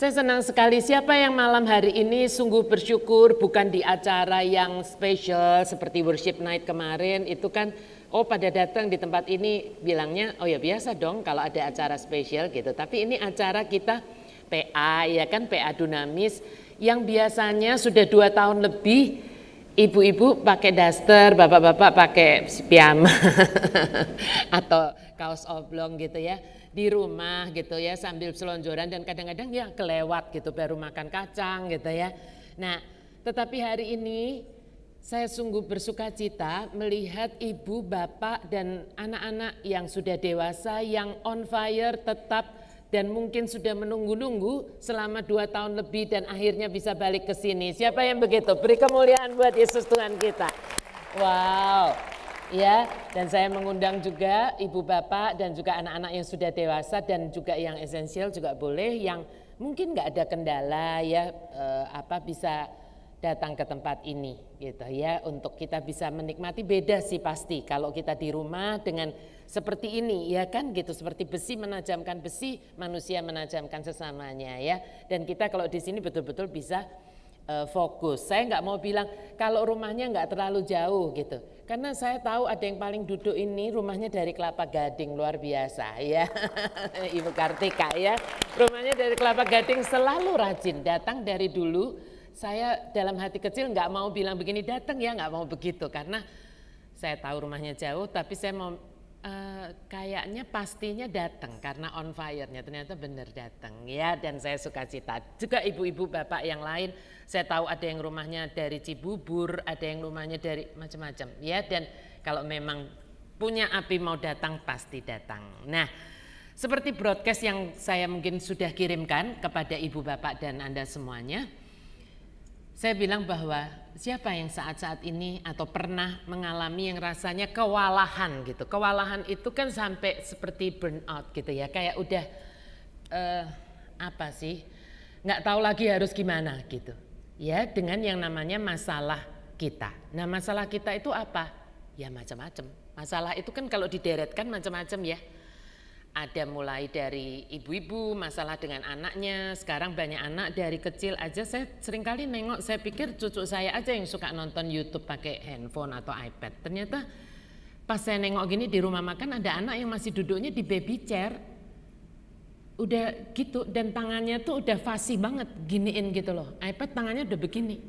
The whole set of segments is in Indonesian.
Saya senang sekali siapa yang malam hari ini sungguh bersyukur bukan di acara yang spesial seperti worship night kemarin itu kan pada datang di tempat ini bilangnya oh ya biasa dong kalau ada acara spesial gitu. Tapi ini acara kita PA ya kan PA Dunamis yang biasanya sudah 2 tahun lebih ibu-ibu pakai daster, bapak-bapak pakai piyama atau kaos oblong gitu ya. Di rumah gitu ya sambil selonjoran dan kadang-kadang ya kelewat gitu baru makan kacang gitu ya. Nah tetapi hari ini saya sungguh bersuka cita melihat ibu, bapak dan anak-anak yang sudah dewasa yang on fire tetap dan mungkin sudah menunggu-nunggu selama 2 tahun lebih dan akhirnya bisa balik ke sini. Siapa yang begitu? Beri kemuliaan buat Yesus Tuhan kita. Wow. Ya, dan saya mengundang juga ibu bapak dan juga anak-anak yang sudah dewasa dan juga yang esensial juga boleh yang mungkin nggak ada kendala ya bisa datang ke tempat ini gitu ya untuk kita bisa menikmati. Beda sih pasti kalau kita di rumah dengan seperti ini ya kan gitu seperti besi menajamkan besi, manusia menajamkan sesamanya ya. Dan kita kalau di sini betul-betul bisa fokus. Saya nggak mau bilang kalau rumahnya nggak terlalu jauh gitu, karena saya tahu ada yang paling duduk ini rumahnya dari Kelapa Gading luar biasa ya, Ibu Kartika ya, rumahnya dari Kelapa Gading selalu rajin datang dari dulu. Saya dalam hati kecil nggak mau bilang begini datang ya nggak mau begitu karena saya tahu rumahnya jauh, tapi saya mau kayaknya pastinya datang karena on fire-nya ternyata benar datang ya dan saya suka cita. Juga ibu-ibu bapak yang lain saya tahu ada yang rumahnya dari Cibubur, ada yang rumahnya dari macam-macam ya dan kalau memang punya api mau datang pasti datang. Nah seperti broadcast yang saya mungkin sudah kirimkan kepada ibu bapak dan Anda semuanya. Saya bilang bahwa siapa yang saat-saat ini atau pernah mengalami yang rasanya kewalahan gitu. Kewalahan itu kan sampai seperti burnout gitu ya. Kayak udah nggak tahu lagi harus gimana gitu. Ya dengan yang namanya masalah kita. Nah masalah kita itu apa? Ya macam-macam. Masalah itu kan kalau dideretkan macam-macam ya. Ada mulai dari ibu-ibu masalah dengan anaknya, sekarang banyak anak dari kecil aja saya seringkali nengok, saya pikir cucu saya aja yang suka nonton YouTube pakai handphone atau iPad. Ternyata pas saya nengok gini di rumah makan ada anak yang masih duduknya di baby chair. Udah gitu dan tangannya tuh udah fasih banget giniin gitu loh, iPad tangannya udah begini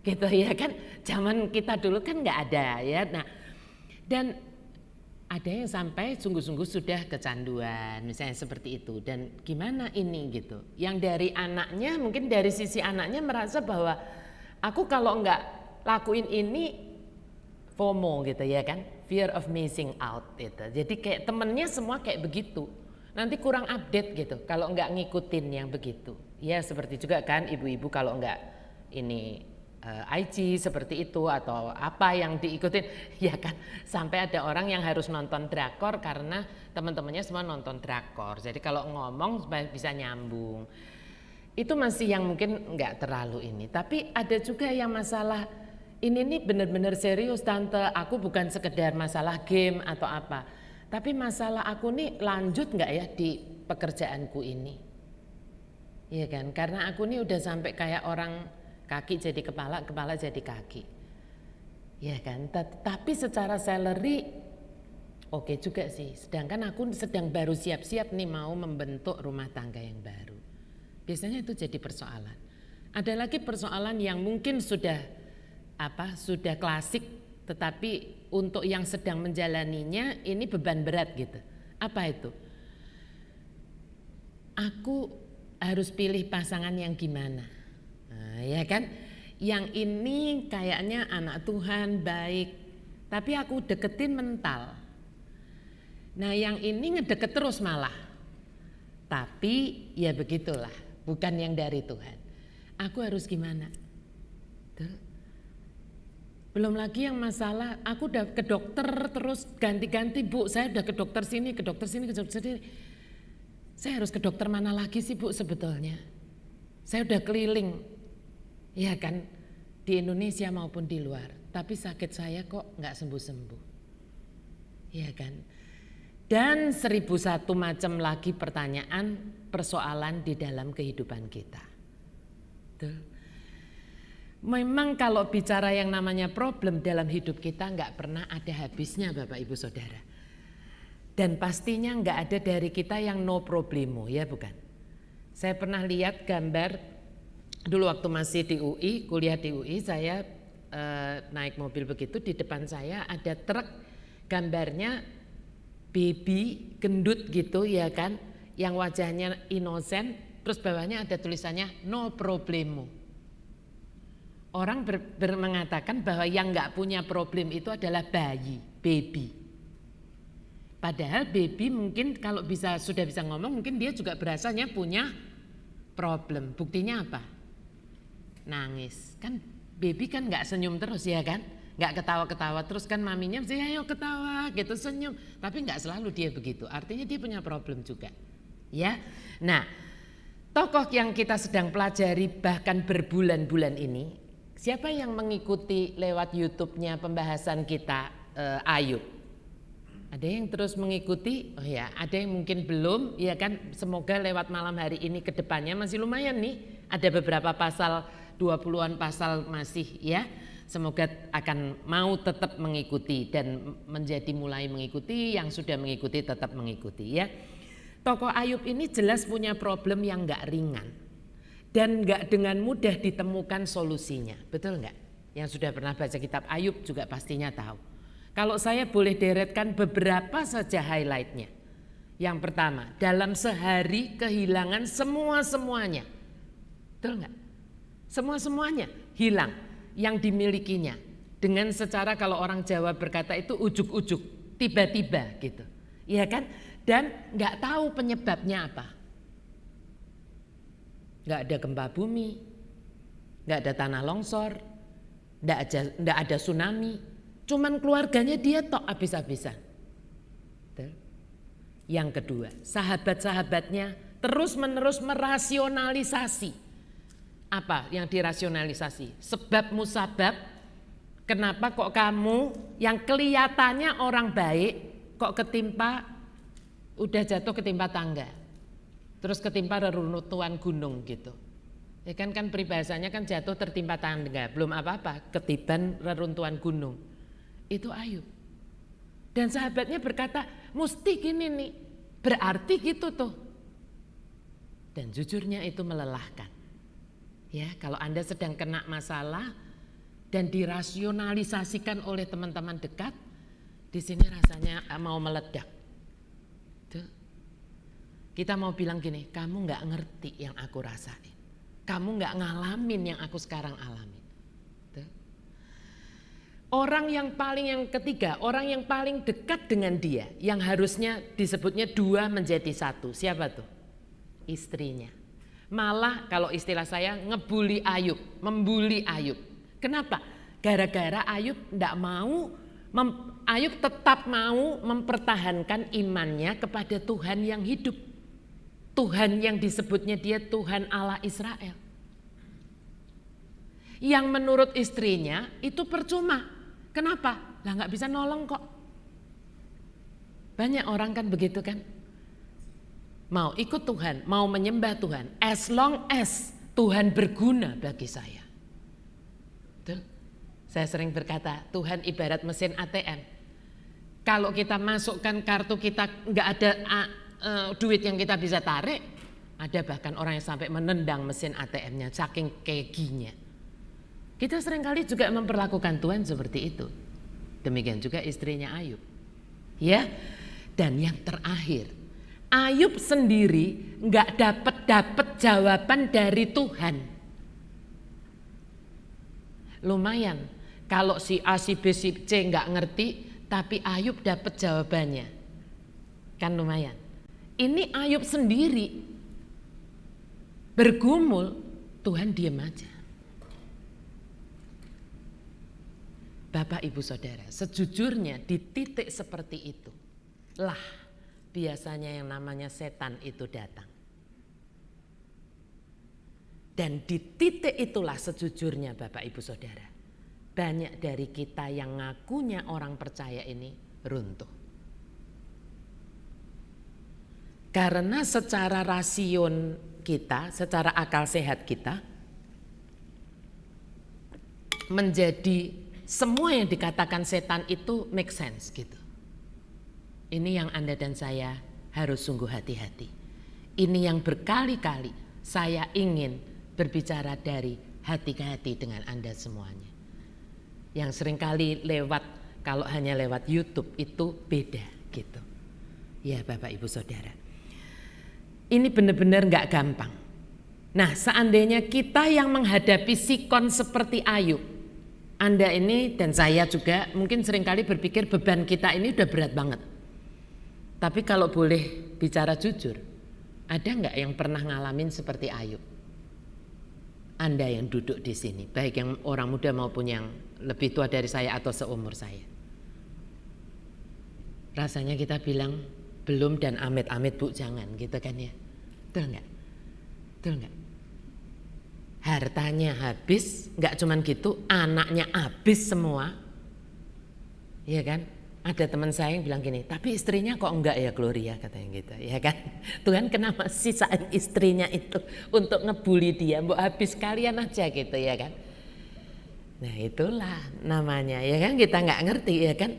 gitu ya kan. Zaman kita dulu kan nggak ada ya. Nah dan ada yang sampai sungguh-sungguh sudah kecanduan misalnya seperti itu dan gimana ini gitu. Yang dari anaknya mungkin dari sisi anaknya merasa bahwa aku kalau enggak lakuin ini FOMO gitu ya kan, fear of missing out gitu. Jadi kayak temennya semua kayak begitu, nanti kurang update gitu kalau enggak ngikutin yang begitu. Ya seperti juga kan ibu-ibu kalau enggak ini IG seperti itu atau apa yang diikutin ya kan sampai ada orang yang harus nonton drakor karena teman-temannya semua nonton drakor jadi kalau ngomong supaya bisa nyambung itu masih yang mungkin nggak terlalu ini. Tapi ada juga yang masalah ini nih benar-benar serius tante, aku bukan sekedar masalah game atau apa tapi masalah aku nih lanjut nggak ya di pekerjaanku ini ya kan karena aku nih udah sampai kayak orang kaki jadi kepala, kepala jadi kaki. Ya kan, tapi secara salary oke juga sih. Sedangkan aku sedang baru siap-siap nih mau membentuk rumah tangga yang baru. Biasanya itu jadi persoalan. Ada lagi persoalan yang mungkin sudah klasik tetapi untuk yang sedang menjalaninya ini beban berat gitu. Apa itu? Aku harus pilih pasangan yang gimana? Nah, ya kan, yang ini kayaknya anak Tuhan baik, tapi aku deketin mental. Nah yang ini ngedeket terus malah, tapi ya begitulah, bukan yang dari Tuhan. Aku harus gimana? Tuh. Belum lagi yang masalah, aku udah ke dokter terus ganti-ganti bu, saya udah ke dokter sini, ke dokter sini, ke dokter sini. Saya harus ke dokter mana lagi sih bu sebetulnya? Saya udah keliling. Ya kan di Indonesia maupun di luar, tapi sakit saya kok nggak sembuh-sembuh, ya kan. Dan 1001 macam lagi pertanyaan, persoalan di dalam kehidupan kita. Tuh. Memang kalau bicara yang namanya problem dalam hidup kita nggak pernah ada habisnya Bapak Ibu Saudara. Dan pastinya nggak ada dari kita yang no problemo, ya bukan? Saya pernah lihat gambar dulu waktu masih di UI, kuliah di UI, saya naik mobil begitu, di depan saya ada truk, gambarnya baby gendut gitu ya kan, yang wajahnya innocent, terus bawahnya ada tulisannya no problemo. Orang mengatakan bahwa yang nggak punya problem itu adalah bayi, baby. Padahal baby mungkin kalau sudah bisa ngomong, mungkin dia juga berasanya punya problem. Buktinya apa? Nangis. Kan baby kan nggak senyum terus ya kan? Nggak ketawa-ketawa terus kan, maminya mesti ayo ketawa gitu, senyum. Tapi nggak selalu dia begitu. Artinya dia punya problem juga. Ya. Nah, tokoh yang kita sedang pelajari bahkan berbulan-bulan ini, siapa yang mengikuti lewat YouTube-nya pembahasan kita Ayub? Ada yang terus mengikuti? Oh ya, ada yang mungkin belum, ya kan? Semoga lewat malam hari ini ke depannya masih lumayan nih. Ada beberapa pasal, 20-an pasal masih ya. Semoga akan mau tetap mengikuti dan menjadi mulai mengikuti, yang sudah mengikuti tetap mengikuti ya. Tokoh Ayub ini jelas punya problem yang nggak ringan. Dan nggak dengan mudah ditemukan solusinya, betul nggak? Yang sudah pernah baca kitab Ayub juga pastinya tahu. Kalau saya boleh deretkan beberapa saja highlightnya. Yang pertama, dalam sehari kehilangan semua-semuanya, betul nggak? Semua-semuanya hilang yang dimilikinya. Dengan secara kalau orang Jawa berkata itu ujuk-ujuk, tiba-tiba gitu, iya kan? Dan nggak tahu penyebabnya apa. Nggak ada gempa bumi, nggak ada tanah longsor, nggak ada tsunami, cuman keluarganya dia tok habis-habisan. Yang kedua, sahabat-sahabatnya terus-menerus merasionalisasi. Apa yang dirasionalisasi? Sebab musabab, kenapa kok kamu yang kelihatannya orang baik kok udah jatuh ketimpa tangga. Terus ketimpa reruntuhan gunung gitu. Ya kan peribahasanya kan jatuh tertimpa tangga, belum apa-apa, ketiban reruntuhan gunung. Itu Ayub. Dan sahabatnya berkata, mesti gini nih, berarti gitu tuh. Dan jujurnya itu melelahkan. Ya, kalau Anda sedang kena masalah dan dirasionalisasikan oleh teman-teman dekat, di sini rasanya mau meledak. Tuh. Kita mau bilang gini, kamu nggak ngerti yang aku rasain, kamu nggak ngalamin yang aku sekarang alamin. Tuh. Orang yang ketiga, orang yang paling dekat dengan dia, yang harusnya disebutnya dua menjadi satu, siapa tuh? Istrinya. Malah kalau istilah saya ngebully Ayub, membuli Ayub. Kenapa? Gara-gara Ayub Ayub tetap mau mempertahankan imannya kepada Tuhan yang hidup. Tuhan yang disebutnya dia Tuhan Allah Israel. Yang menurut istrinya itu percuma. Kenapa? Lah nggak bisa nolong kok. Banyak orang kan begitu kan. Mau ikut Tuhan, mau menyembah Tuhan, as long as Tuhan berguna bagi saya. Betul? Saya sering berkata, Tuhan ibarat mesin ATM. Kalau kita masukkan kartu kita nggak ada duit yang kita bisa tarik, ada bahkan orang yang sampai menendang mesin ATM-nya saking keginya. Kita seringkali juga memperlakukan Tuhan seperti itu. Demikian juga istrinya Ayub. Ya. Dan yang terakhir, Ayub sendiri nggak dapat jawaban dari Tuhan. Lumayan kalau si A, si B, si C nggak ngerti, tapi Ayub dapat jawabannya, kan lumayan. Ini Ayub sendiri bergumul, Tuhan diam aja. Bapak Ibu Saudara, sejujurnya di titik seperti itu lah biasanya yang namanya setan itu datang. Dan di titik itulah sejujurnya Bapak Ibu Saudara, banyak dari kita yang ngakunya orang percaya ini runtuh. Karena secara rasion kita, secara akal sehat kita, menjadi semua yang dikatakan setan itu make sense gitu. Ini yang Anda dan saya harus sungguh hati-hati. Ini yang berkali-kali saya ingin berbicara dari hati ke hati dengan Anda semuanya. Yang seringkali kalau hanya lewat YouTube itu beda gitu. Ya Bapak Ibu Saudara. Ini benar-benar gak gampang. Nah, seandainya kita yang menghadapi sikon seperti Ayub, Anda ini dan saya juga mungkin seringkali berpikir beban kita ini udah berat banget. Tapi kalau boleh bicara jujur, ada nggak yang pernah ngalamin seperti Ayub? Anda yang duduk di sini, baik yang orang muda maupun yang lebih tua dari saya atau seumur saya. Rasanya kita bilang belum dan amit-amit Bu jangan gitu kan ya. Betul nggak? Betul nggak? Hartanya habis, nggak cuman gitu, anaknya habis semua. Iya kan? Ada teman saya yang bilang gini, tapi istrinya kok enggak ya Gloria katanya gitu, ya kan? Tuhan kenapa sisain istrinya itu untuk ngebully dia, mbok habis kalian aja gitu ya kan? Nah itulah namanya ya kan, kita nggak ngerti ya kan?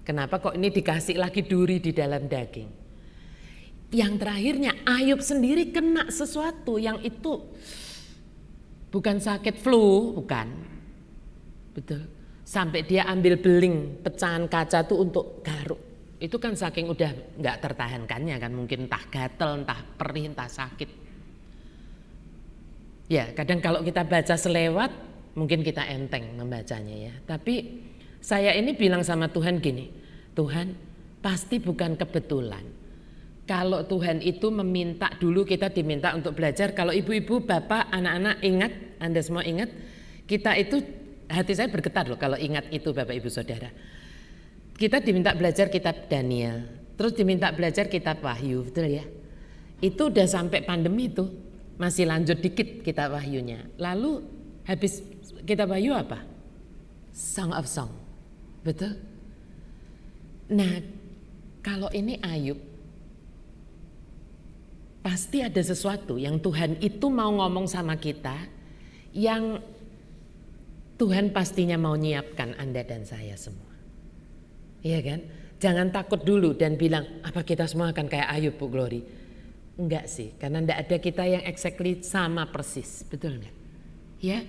Kenapa kok ini dikasih lagi duri di dalam daging? Yang terakhirnya Ayub sendiri kena sesuatu yang itu bukan sakit flu, bukan, betul. Sampai dia ambil beling pecahan kaca tuh untuk garuk. Itu kan saking udah nggak tertahankannya kan, mungkin entah gatel, entah perih, entah sakit. Ya kadang kalau kita baca selewat mungkin kita enteng membacanya ya. Tapi saya ini bilang sama Tuhan gini, Tuhan pasti bukan kebetulan. Kalau Tuhan itu meminta, dulu kita diminta untuk belajar. Kalau ibu-ibu, bapak, anak-anak ingat, Anda semua ingat, kita itu hati saya bergetar loh kalau ingat itu Bapak Ibu Saudara. Kita diminta belajar kitab Daniel, terus diminta belajar kitab Wahyu, betul ya? Itu udah sampai pandemi tuh, masih lanjut dikit kitab Wahyunya. Lalu habis kitab Wahyu apa? Song of Song, betul? Nah kalau ini Ayub, pasti ada sesuatu yang Tuhan itu mau ngomong sama kita, yang Tuhan pastinya mau nyiapkan Anda dan saya semua. Iya kan? Jangan takut dulu dan bilang, apa kita semua akan kayak Ayub Bu Glory? Enggak sih, karena enggak ada kita yang exactly sama persis, betul enggak? Ya.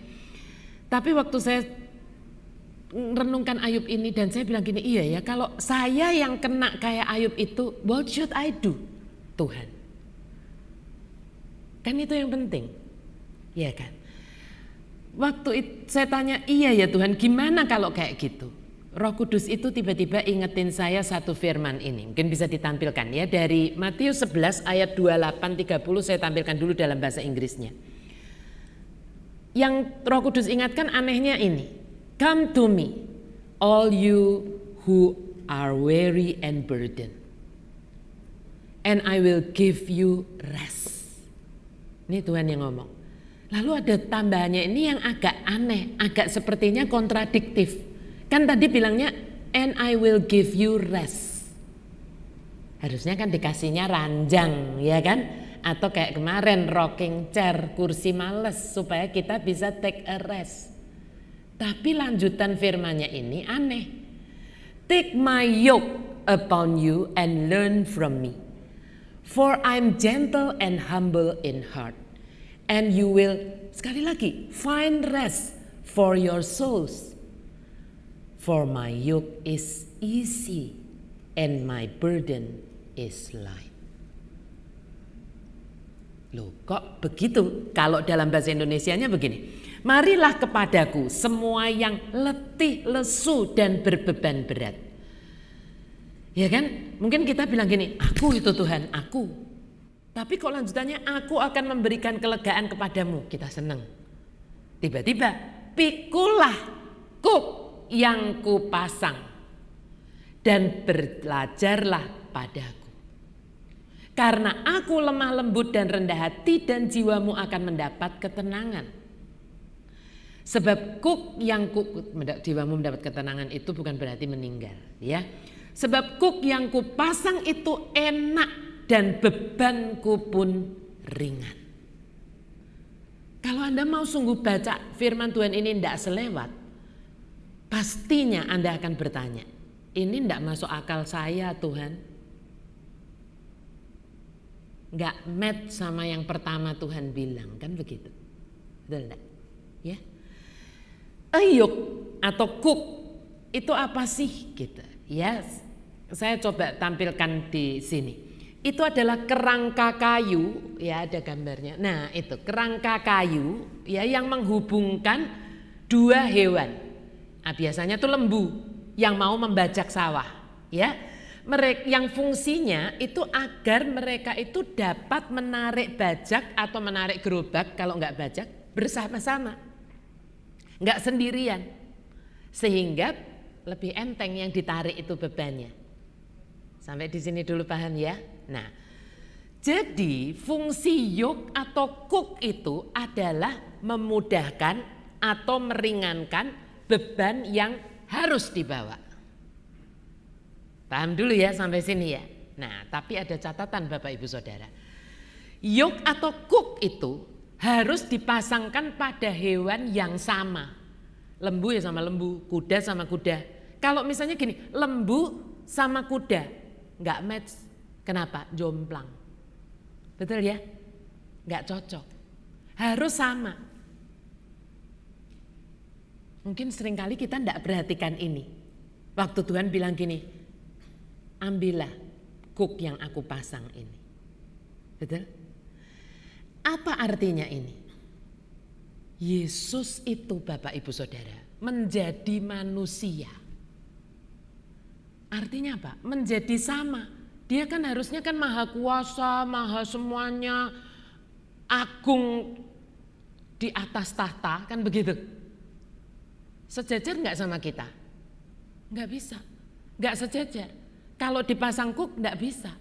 Tapi waktu saya renungkan Ayub ini dan saya bilang gini, iya ya, kalau saya yang kena kayak Ayub itu, what should I do? Tuhan. Kan itu yang penting. Iya kan? Waktu itu saya tanya, iya ya Tuhan, gimana kalau kayak gitu? Roh Kudus itu tiba-tiba ingetin saya satu firman ini, mungkin bisa ditampilkan ya, dari Matius 11 ayat 28-30, saya tampilkan dulu dalam bahasa Inggrisnya. Yang Roh Kudus ingatkan anehnya ini, come to me, all you who are weary and burdened, and I will give you rest. Ini Tuhan yang ngomong. Lalu ada tambahannya ini yang agak aneh, agak sepertinya kontradiktif. Kan tadi bilangnya, and I will give you rest. Harusnya kan dikasihnya ranjang, ya kan? Atau kayak kemarin rocking chair, kursi males, supaya kita bisa take a rest. Tapi lanjutan firmannya ini aneh. Take my yoke upon you and learn from me. For I'm gentle and humble in heart. And you will, sekali lagi, find rest for your souls. For my yoke is easy and my burden is light. Loh kok begitu? Kalau dalam bahasa Indonesianya begini. Marilah kepadaku semua yang letih, lesu dan berbeban berat. Ya kan? Mungkin kita bilang gini, aku itu Tuhan, aku. Tapi kok lanjutannya, aku akan memberikan kelegaan kepadamu. Kita senang. Tiba-tiba, pikulah kuk yang kupasang dan belajarlah padaku. Karena aku lemah lembut dan rendah hati dan jiwamu akan mendapat ketenangan. Sebab kuk yang jiwamu mendapat ketenangan itu bukan berarti meninggal. Ya. Sebab kuk yang kupasang itu enak dan bebanku pun ringan. Kalau Anda mau sungguh baca firman Tuhan ini tidak selewat, pastinya Anda akan bertanya, ini tidak masuk akal saya Tuhan. Nggak match sama yang pertama Tuhan bilang, kan begitu. Betul enggak? Ya. Ayuk atau kuk itu apa sih gitu? Ya, saya coba tampilkan di sini. Itu adalah kerangka kayu, ya ada gambarnya. Nah, itu kerangka kayu ya yang menghubungkan dua hewan. Nah, biasanya tuh lembu yang mau membajak sawah, ya. Mereka yang fungsinya itu agar mereka itu dapat menarik bajak atau menarik gerobak kalau nggak bajak bersama-sama, nggak sendirian, sehingga lebih enteng yang ditarik itu bebannya. Sampai di sini dulu paham ya. Nah, jadi fungsi yoke atau kuk itu adalah memudahkan atau meringankan beban yang harus dibawa. Paham dulu ya sampai sini ya. Nah, tapi ada catatan Bapak Ibu Saudara. Yoke atau kuk itu harus dipasangkan pada hewan yang sama. Lembu ya sama lembu, kuda sama kuda. Kalau misalnya gini, lembu sama kuda nggak match. Kenapa? Jomplang. Betul ya? Nggak cocok. Harus sama. Mungkin seringkali kita nggak perhatikan ini. Waktu Tuhan bilang gini, ambillah kuk yang aku pasang ini. Betul? Apa artinya ini? Yesus itu Bapak Ibu Saudara menjadi manusia. Artinya apa? Menjadi sama. Dia kan harusnya kan maha kuasa, maha semuanya, agung di atas tahta, kan begitu. Sejajar nggak sama kita? Nggak bisa, nggak sejajar. Kalau dipasang kuk nggak bisa.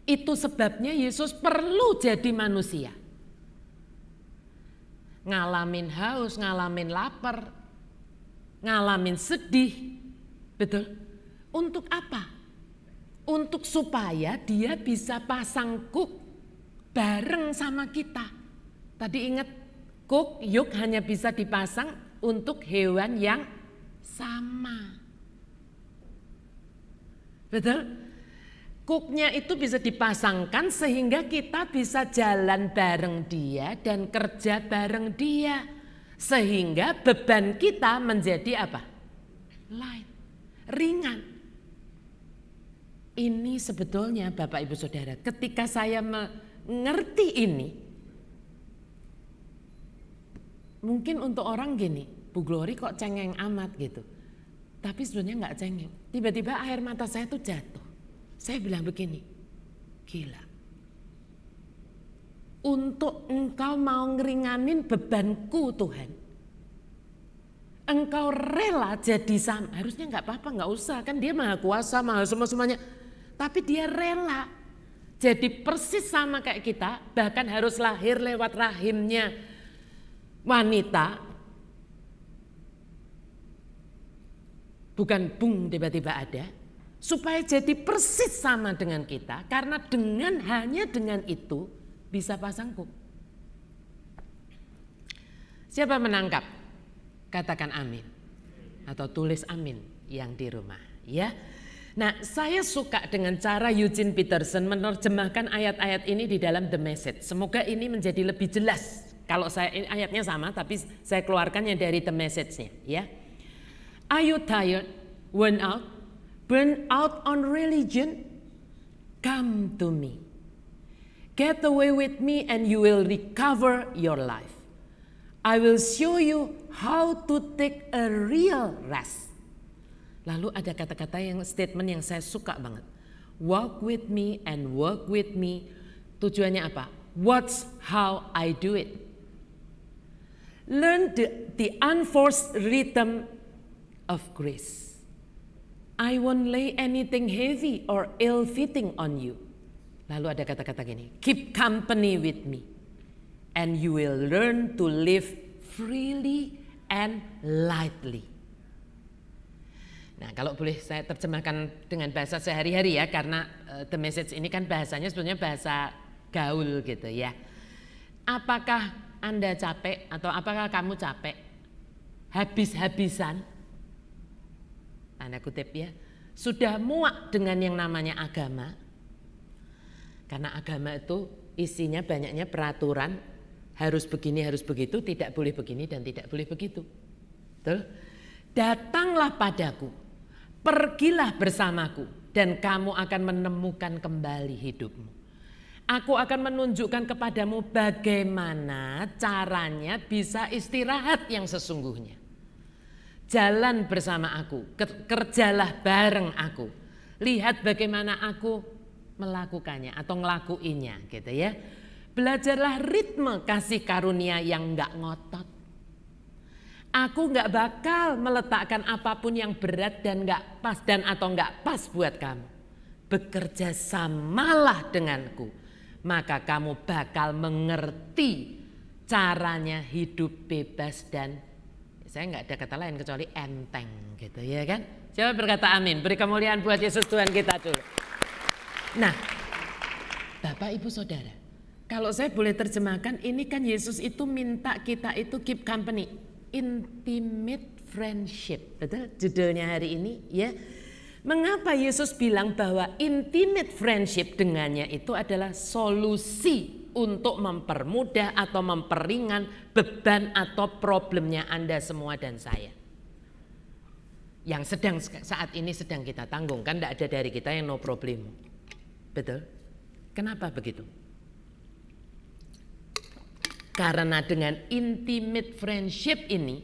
Itu sebabnya Yesus perlu jadi manusia. Ngalamin haus, ngalamin lapar, ngalamin sedih. Betul? Untuk apa? Untuk supaya dia bisa pasang kuk bareng sama kita. Tadi ingat kuk, yuk hanya bisa dipasang untuk hewan yang sama. Betul? Kuknya itu bisa dipasangkan sehingga kita bisa jalan bareng dia dan kerja bareng dia. Sehingga beban kita menjadi apa? Light, ringan. Ini sebetulnya Bapak Ibu Saudara, ketika saya mengerti ini, mungkin untuk orang gini, Bu Glory kok cengeng amat gitu. Tapi sebenarnya nggak cengeng. Tiba-tiba air mata saya tuh jatuh. Saya bilang begini, gila. Untuk engkau mau ngeringanin bebanku Tuhan, engkau rela jadi sama. Harusnya nggak apa-apa, nggak usah. Kan dia maha kuasa, maha semuanya. Tapi dia rela jadi persis sama kayak kita, bahkan harus lahir lewat rahimnya wanita. Bukan bung tiba-tiba ada, supaya jadi persis sama dengan kita, karena hanya dengan itu bisa pasang kuk. Siapa menangkap? Katakan amin. Atau tulis amin yang di rumah ya. Nah, saya suka dengan cara Eugene Peterson menerjemahkan ayat-ayat ini di dalam The Message. Semoga ini menjadi lebih jelas. Kalau saya ayatnya sama, tapi saya keluarkannya dari The Message-nya, ya. Are you tired, worn out, burned out on religion? Come to me. Get away with me and you will recover your life. I will show you how to take a real rest. Lalu ada kata-kata yang statement yang saya suka banget. Walk with me and work with me. Tujuannya apa? Watch how I do it. Learn the unforced rhythm of grace. I won't lay anything heavy or ill-fitting on you. Lalu ada kata-kata gini. Keep company with me. And you will learn to live freely and lightly. Nah, kalau boleh saya terjemahkan dengan bahasa sehari-hari ya, karena the message ini kan bahasanya sebenarnya bahasa gaul gitu ya. Apakah Anda capek atau apakah kamu capek habis-habisan, tanda kutip ya, sudah muak dengan yang namanya agama? Karena agama itu isinya banyaknya peraturan, harus begini, harus begitu, tidak boleh begini dan tidak boleh begitu. Betul? Datanglah padaku, pergilah bersamaku, dan kamu akan menemukan kembali hidupmu. Aku akan menunjukkan kepadamu bagaimana caranya bisa istirahat yang sesungguhnya. Jalan bersama aku, kerjalah bareng aku. Lihat bagaimana aku melakukannya atau ngelakuinnya gitu ya. Belajarlah ritme kasih karunia yang enggak ngotot. Aku enggak bakal meletakkan apapun yang berat dan enggak pas dan atau enggak pas buat kamu. Bekerja samalah denganku, maka kamu bakal mengerti caranya hidup bebas dan saya enggak ada kata lain kecuali enteng gitu ya kan. Coba berkata amin. Beri kemuliaan buat Yesus Tuhan kita dulu. Nah, Bapak Ibu Saudara, kalau saya boleh terjemahkan, ini kan Yesus itu minta kita itu keep company, intimate friendship, betul judulnya hari ini ya. Mengapa Yesus bilang bahwa intimate friendship dengannya itu adalah solusi untuk mempermudah atau memperingan beban atau problemnya Anda semua dan saya, yang saat ini sedang kita tanggung. Kan tidak ada dari kita yang no problem. Betul? Kenapa begitu? Karena dengan intimate friendship ini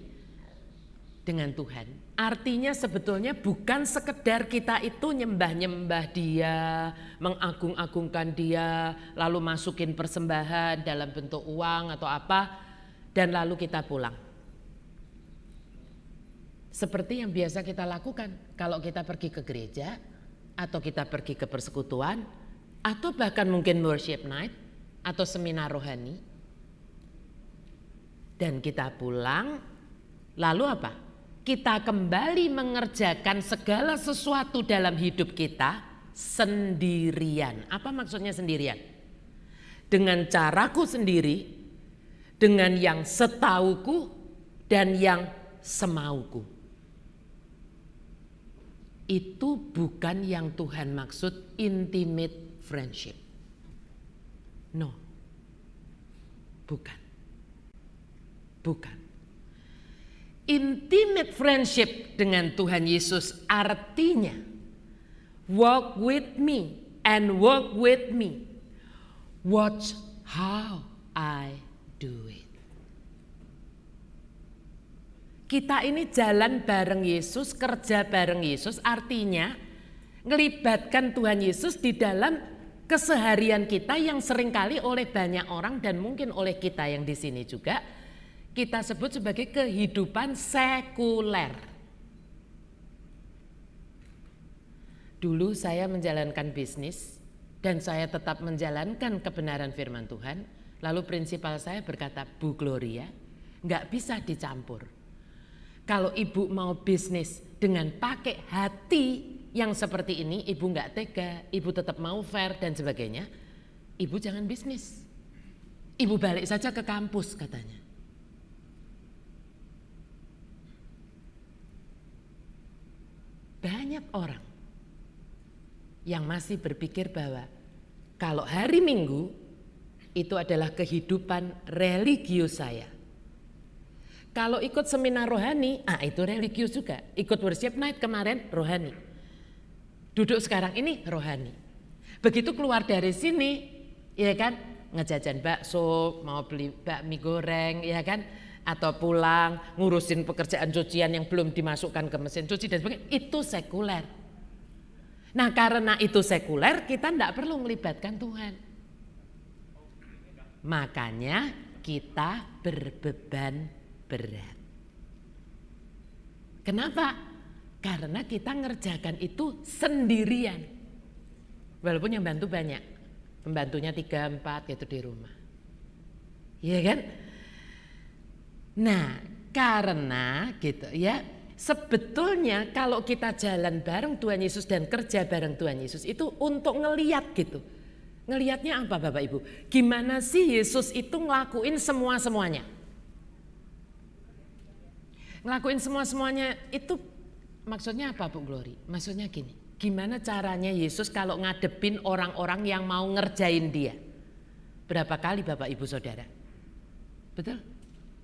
dengan Tuhan, artinya sebetulnya bukan sekedar kita itu nyembah-nyembah Dia, mengagung-agungkan Dia, lalu masukin persembahan dalam bentuk uang atau apa, dan lalu kita pulang. Seperti yang biasa kita lakukan kalau kita pergi ke gereja, atau kita pergi ke persekutuan, atau bahkan mungkin worship night atau seminar rohani, dan kita pulang, lalu apa? Kita kembali mengerjakan segala sesuatu dalam hidup kita sendirian. Apa maksudnya sendirian? Dengan caraku sendiri, dengan yang setauku dan yang semauku. Itu bukan yang Tuhan maksud intimate friendship. No, bukan. Bukan. Intimate friendship dengan Tuhan Yesus artinya walk with me and walk with me. Watch how I do it. Kita ini jalan bareng Yesus, kerja bareng Yesus, artinya ngelibatkan Tuhan Yesus di dalam keseharian kita yang seringkali oleh banyak orang dan mungkin oleh kita yang di sini juga kita sebut sebagai kehidupan sekuler. Dulu saya menjalankan bisnis dan saya tetap menjalankan kebenaran firman Tuhan. Lalu prinsipal saya berkata, Bu Gloria, nggak bisa dicampur. Kalau ibu mau bisnis dengan pakai hati yang seperti ini, ibu nggak tega, ibu tetap mau fair dan sebagainya, ibu jangan bisnis. Ibu balik saja ke kampus katanya. Banyak orang yang masih berpikir bahwa kalau hari Minggu itu adalah kehidupan religius saya. Kalau ikut seminar rohani, itu religius juga. Ikut worship night kemarin rohani. Duduk sekarang ini rohani. Begitu keluar dari sini, ya kan, ngejajan bakso, mau beli bakmi goreng, ya kan, atau pulang ngurusin pekerjaan cucian yang belum dimasukkan ke mesin cuci dan sebagainya, itu sekuler. Nah, karena itu sekuler, kita tidak perlu melibatkan Tuhan. Makanya kita berbeban berat. Kenapa? Karena kita ngerjakan itu sendirian. Walaupun yang bantu banyak. Pembantunya 3-4 gitu di rumah. Iya kan? Nah, karena gitu ya, Sebetulnya kalau kita jalan bareng Tuhan Yesus dan kerja bareng Tuhan Yesus itu untuk ngeliat gitu. Ngeliatnya apa Bapak Ibu? Gimana sih Yesus itu ngelakuin semua-semuanya? Ngelakuin semua-semuanya itu maksudnya apa Bu Glory? Maksudnya gini, gimana caranya Yesus kalau ngadepin orang-orang yang mau ngerjain dia? Berapa kali Bapak Ibu Saudara? Betul?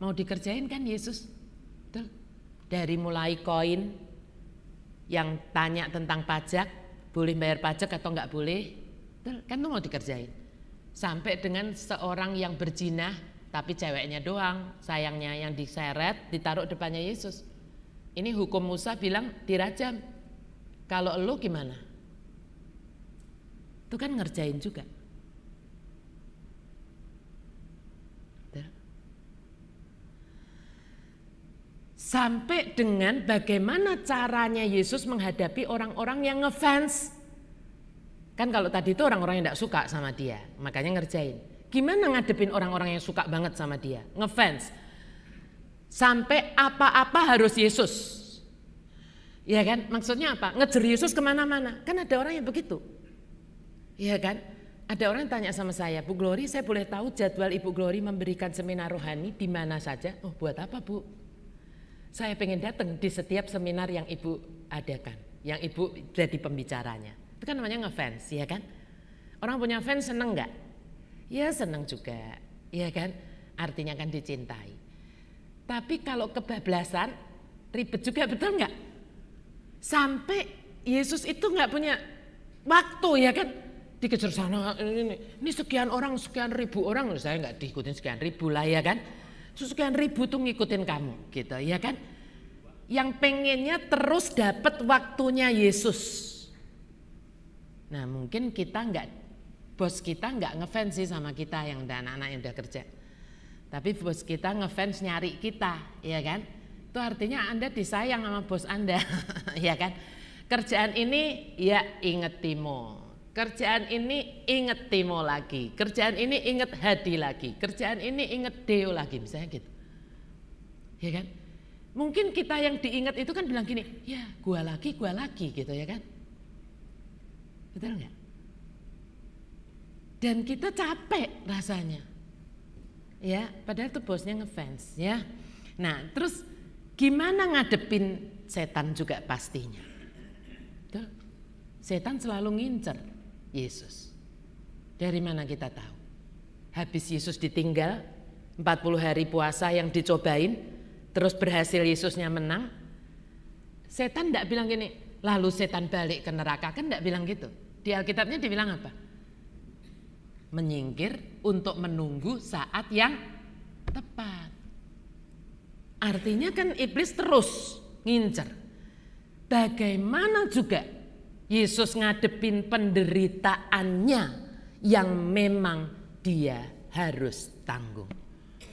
Mau dikerjain kan Yesus? Betul? Dari mulai koin yang tanya tentang pajak, boleh bayar pajak atau enggak boleh, betul? Kan itu mau dikerjain. Sampai dengan seorang yang berzina, tapi ceweknya doang, sayangnya yang diseret, ditaruh depannya Yesus. Ini hukum Musa bilang dirajam. Kalau lu gimana? Itu kan ngerjain juga. Sampai dengan bagaimana caranya Yesus menghadapi orang-orang yang ngefans. Kan kalau tadi itu orang-orang yang tidak suka sama dia, makanya ngerjain. Gimana ngadepin orang-orang yang suka banget sama dia, ngefans. Sampai apa-apa harus Yesus. Ya kan, maksudnya apa? Ngejar Yesus kemana-mana. Kan ada orang yang begitu. Ya kan, ada orang yang tanya sama saya, Bu Glory, saya boleh tahu jadwal Ibu Glory memberikan seminar rohani di mana saja? Oh, buat apa Bu? Saya pengen datang di setiap seminar yang Ibu adakan, yang Ibu jadi pembicaranya. Itu kan namanya ngefans, ya kan? Orang punya fans seneng nggak? Ya seneng juga, ya kan? Artinya kan dicintai. Tapi kalau kebablasan, ribet juga, betul nggak? Sampai Yesus itu nggak punya waktu, ya kan? Dikejar sana, ini sekian orang, sekian ribu orang, saya nggak diikutin sekian ribu lah, ya kan? Sekian ribu tuh ngikutin kamu gitu ya kan. Yang pengennya terus dapat waktunya Yesus. Nah mungkin kita bos kita nggak ngefans sih sama kita yang anak-anak yang udah kerja. Tapi bos kita ngefans nyari kita ya kan. Itu artinya Anda disayang sama bos Anda ya kan. Kerjaan ini ya inget Timo. Kerjaan ini inget Timo lagi, kerjaan ini inget Hadi lagi, kerjaan ini inget Deo lagi, misalnya gitu. Ya kan? Mungkin kita yang diingat itu kan bilang gini, ya gua lagi gitu ya kan. Betul nggak? Dan kita capek rasanya. Ya, padahal itu bosnya ngefans ya. Nah, terus gimana ngadepin setan juga pastinya. Betul? Setan selalu ngincer Yesus. Dari mana kita tahu? Habis Yesus ditinggal 40 hari puasa yang dicobain, terus berhasil Yesusnya menang. Setan enggak bilang gini, lalu setan balik ke neraka, kan enggak bilang gitu. Di Alkitabnya dibilang apa? Menyingkir untuk menunggu saat yang tepat. Artinya kan iblis terus ngincer. Bagaimana juga Yesus ngadepin penderitaannya yang memang dia harus tanggung.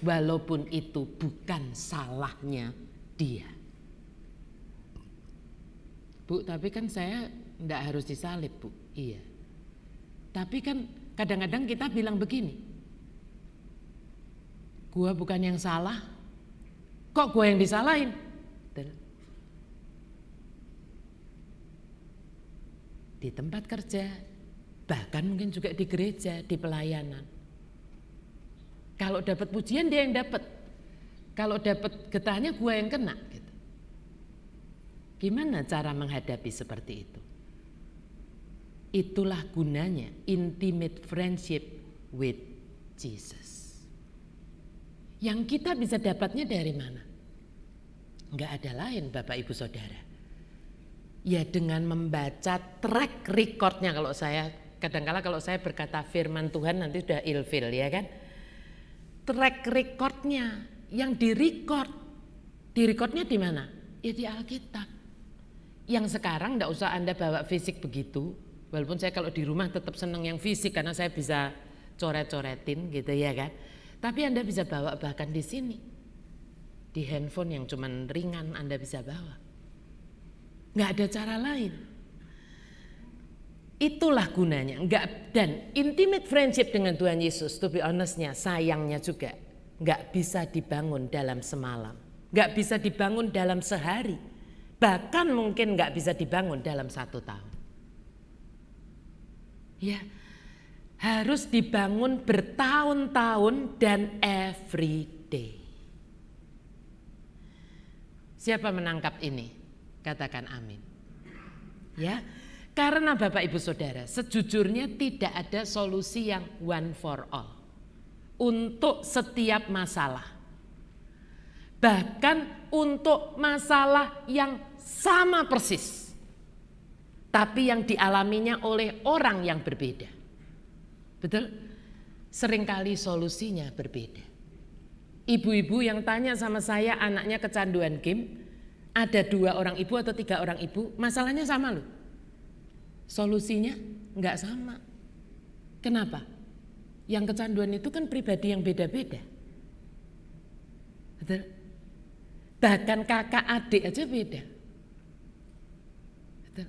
Walaupun itu bukan salahnya dia. Bu, tapi kan saya enggak harus disalib, Bu. Iya. Tapi kan kadang-kadang kita bilang begini. Gua bukan yang salah. Kok gua yang disalahin? Di tempat kerja, bahkan mungkin juga di gereja, di pelayanan. Kalau dapat pujian dia yang dapat, kalau dapat getahnya gue yang kena. Gitu. Gimana cara menghadapi seperti itu? Itulah gunanya intimate friendship with Jesus. Yang kita bisa dapatnya dari mana? Enggak ada lain Bapak Ibu Saudara. Ya dengan membaca track recordnya. Kalau saya kadang-kala kalau saya berkata firman Tuhan nanti sudah ilfil ya kan. Track recordnya yang direcordnya di mana? Ya di Alkitab. Yang sekarang enggak usah Anda bawa fisik begitu. Walaupun saya kalau di rumah tetap senang yang fisik karena saya bisa coret-coretin gitu ya kan. Tapi Anda bisa bawa bahkan di sini. Di handphone yang cuman ringan Anda bisa bawa. Nggak ada cara lain. Itulah gunanya. Dan intimate friendship dengan Tuhan Yesus, to be honestnya, sayangnya juga nggak bisa dibangun dalam semalam, nggak bisa dibangun dalam sehari. Bahkan mungkin nggak bisa dibangun dalam 1 tahun. Ya, harus dibangun bertahun-tahun dan every day. Siapa menangkap ini? Katakan amin. Ya, karena Bapak Ibu Saudara, sejujurnya tidak ada solusi yang one for all untuk setiap masalah. Bahkan untuk masalah yang sama persis, tapi yang dialaminya oleh orang yang berbeda. Betul? Seringkali solusinya berbeda. Ibu-ibu yang tanya sama saya anaknya kecanduan game, ada 2 orang ibu atau 3 orang ibu, masalahnya sama loh. Solusinya enggak sama. Kenapa? Yang kecanduan itu kan pribadi yang beda-beda. Betul? Bahkan kakak adik aja beda. Betul?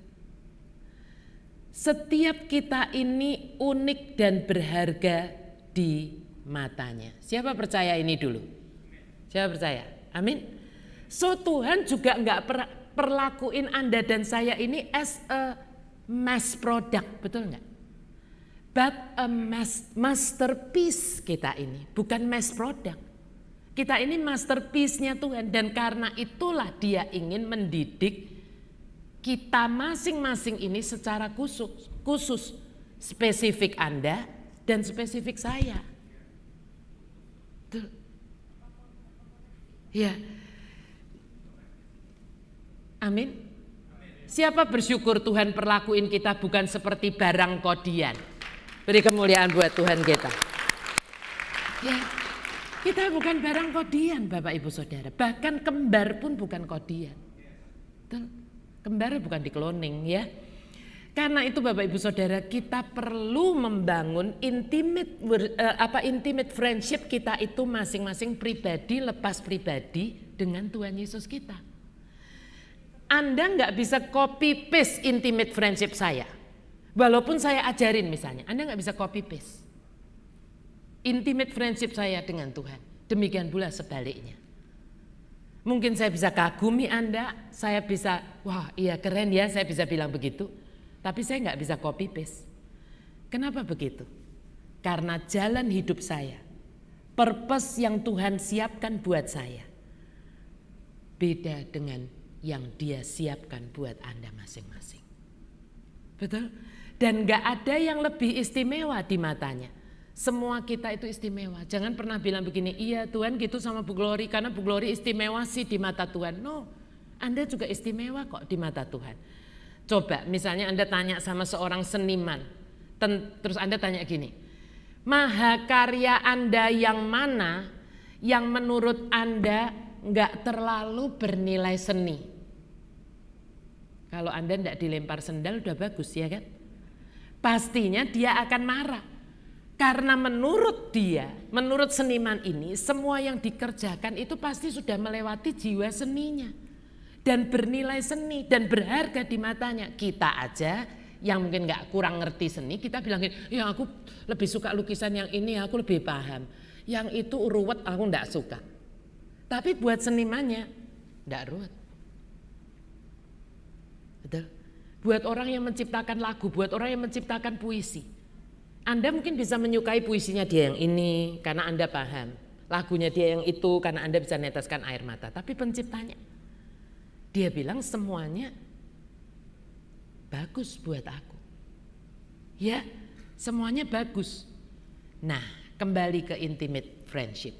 Setiap kita ini unik dan berharga di matanya. Siapa percaya ini dulu? Siapa percaya? Amin. So Tuhan juga enggak perlakuin Anda dan saya ini as a mass product, betul enggak? But a masterpiece kita ini, bukan mass product. Kita ini masterpiece-nya Tuhan dan karena itulah Dia ingin mendidik kita masing-masing ini secara khusus, spesifik Anda dan spesifik saya. Betul. Ya. Amin. Siapa bersyukur Tuhan perlakuin kita bukan seperti barang kodian. Beri kemuliaan buat Tuhan kita. Ya, kita bukan barang kodian Bapak Ibu Saudara. Bahkan kembar pun bukan kodian. Kembar bukan dikloning ya. Karena itu Bapak Ibu Saudara, kita perlu membangun intimate friendship kita itu masing-masing pribadi lepas pribadi dengan Tuhan Yesus kita. Anda nggak bisa copy paste intimate friendship saya. Walaupun saya ajarin misalnya, Anda nggak bisa copy paste intimate friendship saya dengan Tuhan. Demikian pula sebaliknya. Mungkin saya bisa kagumi Anda, saya bisa, wah iya keren ya, saya bisa bilang begitu. Tapi saya nggak bisa copy paste. Kenapa begitu? Karena jalan hidup saya, purpose yang Tuhan siapkan buat saya, beda dengan yang Dia siapkan buat Anda masing-masing. Betul? Dan gak ada yang lebih istimewa di matanya. Semua kita itu istimewa. Jangan pernah bilang begini, iya Tuhan gitu sama Bu Glory karena Bu Glory istimewa sih di mata Tuhan. No, Anda juga istimewa kok di mata Tuhan. Coba misalnya Anda tanya sama seorang seniman, terus Anda tanya gini, mahakarya Anda yang mana yang menurut Anda gak terlalu bernilai seni? Kalau Anda tidak dilempar sendal udah bagus ya kan? Pastinya dia akan marah. Karena menurut dia, menurut seniman ini semua yang dikerjakan itu pasti sudah melewati jiwa seninya. Dan bernilai seni dan berharga di matanya. Kita aja yang mungkin gak kurang ngerti seni kita bilangin, ya aku lebih suka lukisan yang ini, aku lebih paham. Yang itu ruwet aku gak suka. Tapi buat senimannya gak ruwet. Betul? Buat orang yang menciptakan lagu, buat orang yang menciptakan puisi. Anda mungkin bisa menyukai puisinya dia yang ini karena Anda paham. Lagunya dia yang itu karena Anda bisa neteskan air mata. Tapi penciptanya, dia bilang semuanya bagus buat aku. Ya, semuanya bagus. Nah, kembali ke intimate friendship.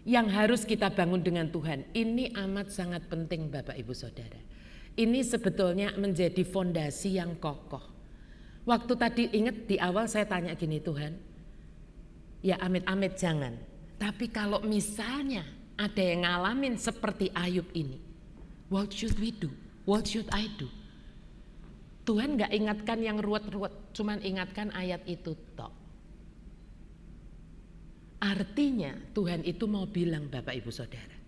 Yang harus kita bangun dengan Tuhan, ini amat sangat penting Bapak Ibu Saudara. Ini sebetulnya menjadi fondasi yang kokoh. Waktu tadi ingat di awal saya tanya gini, Tuhan, ya amit-amit jangan. Tapi kalau misalnya ada yang ngalamin seperti Ayub ini, what should we do? What should I do? Tuhan gak ingatkan yang ruwet-ruwet, cuman ingatkan ayat itu tok. Artinya Tuhan itu mau bilang Bapak Ibu Saudara,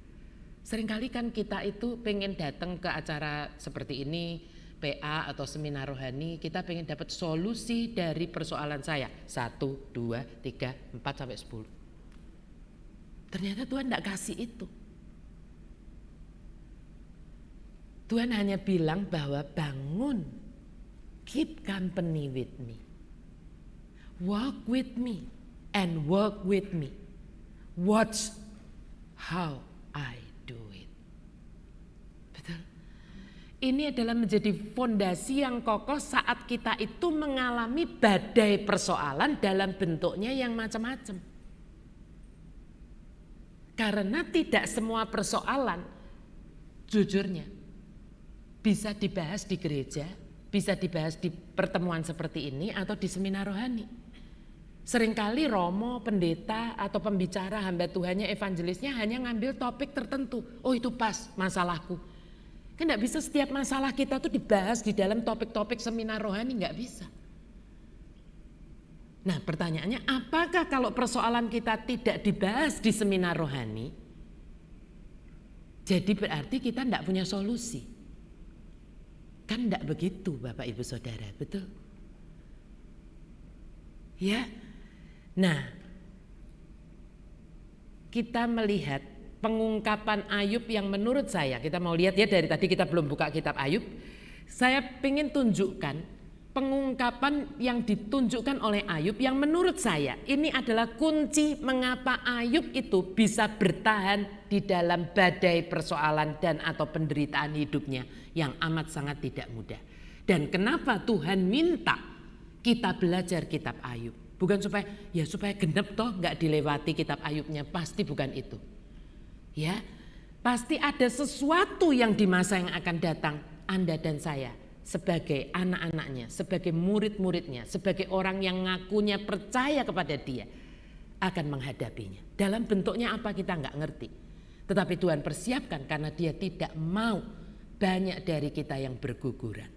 seringkali kan kita itu pengen datang ke acara seperti ini, PA atau seminar rohani, kita pengen dapat solusi dari persoalan saya. 1, 2, 3, 4 sampai 10. Ternyata Tuhan tidak kasih itu. Tuhan hanya bilang bahwa bangun, keep company with me, walk with me and work with me, watch how I do it. Betul? Ini adalah menjadi fondasi yang kokoh saat kita itu mengalami badai persoalan dalam bentuknya yang macam-macam. Karena tidak semua persoalan, jujurnya, bisa dibahas di gereja, bisa dibahas di pertemuan seperti ini atau di seminar rohani. Seringkali romo, pendeta atau pembicara hamba Tuhannya, evangelisnya hanya ngambil topik tertentu. Oh itu pas masalahku. Kan gak bisa setiap masalah kita tuh dibahas di dalam topik-topik seminar rohani, gak bisa. Nah pertanyaannya, apakah kalau persoalan kita tidak dibahas di seminar rohani, jadi berarti kita gak punya solusi? Kan gak begitu Bapak Ibu Saudara, betul? Ya, nah kita melihat pengungkapan Ayub yang menurut saya, kita mau lihat ya, dari tadi kita belum buka kitab Ayub. Saya ingin tunjukkan pengungkapan yang ditunjukkan oleh Ayub yang menurut saya ini adalah kunci mengapa Ayub itu bisa bertahan di dalam badai persoalan dan atau penderitaan hidupnya yang amat sangat tidak mudah. Dan kenapa Tuhan minta kita belajar kitab Ayub? Bukan supaya genep toh nggak dilewati kitab Ayubnya, pasti bukan itu. Ya, pasti ada sesuatu yang di masa yang akan datang Anda dan saya sebagai anak-anaknya, sebagai murid-muridnya, sebagai orang yang ngakunya percaya kepada dia akan menghadapinya. Dalam bentuknya apa kita nggak ngerti. Tetapi Tuhan persiapkan karena dia tidak mau banyak dari kita yang berguguran.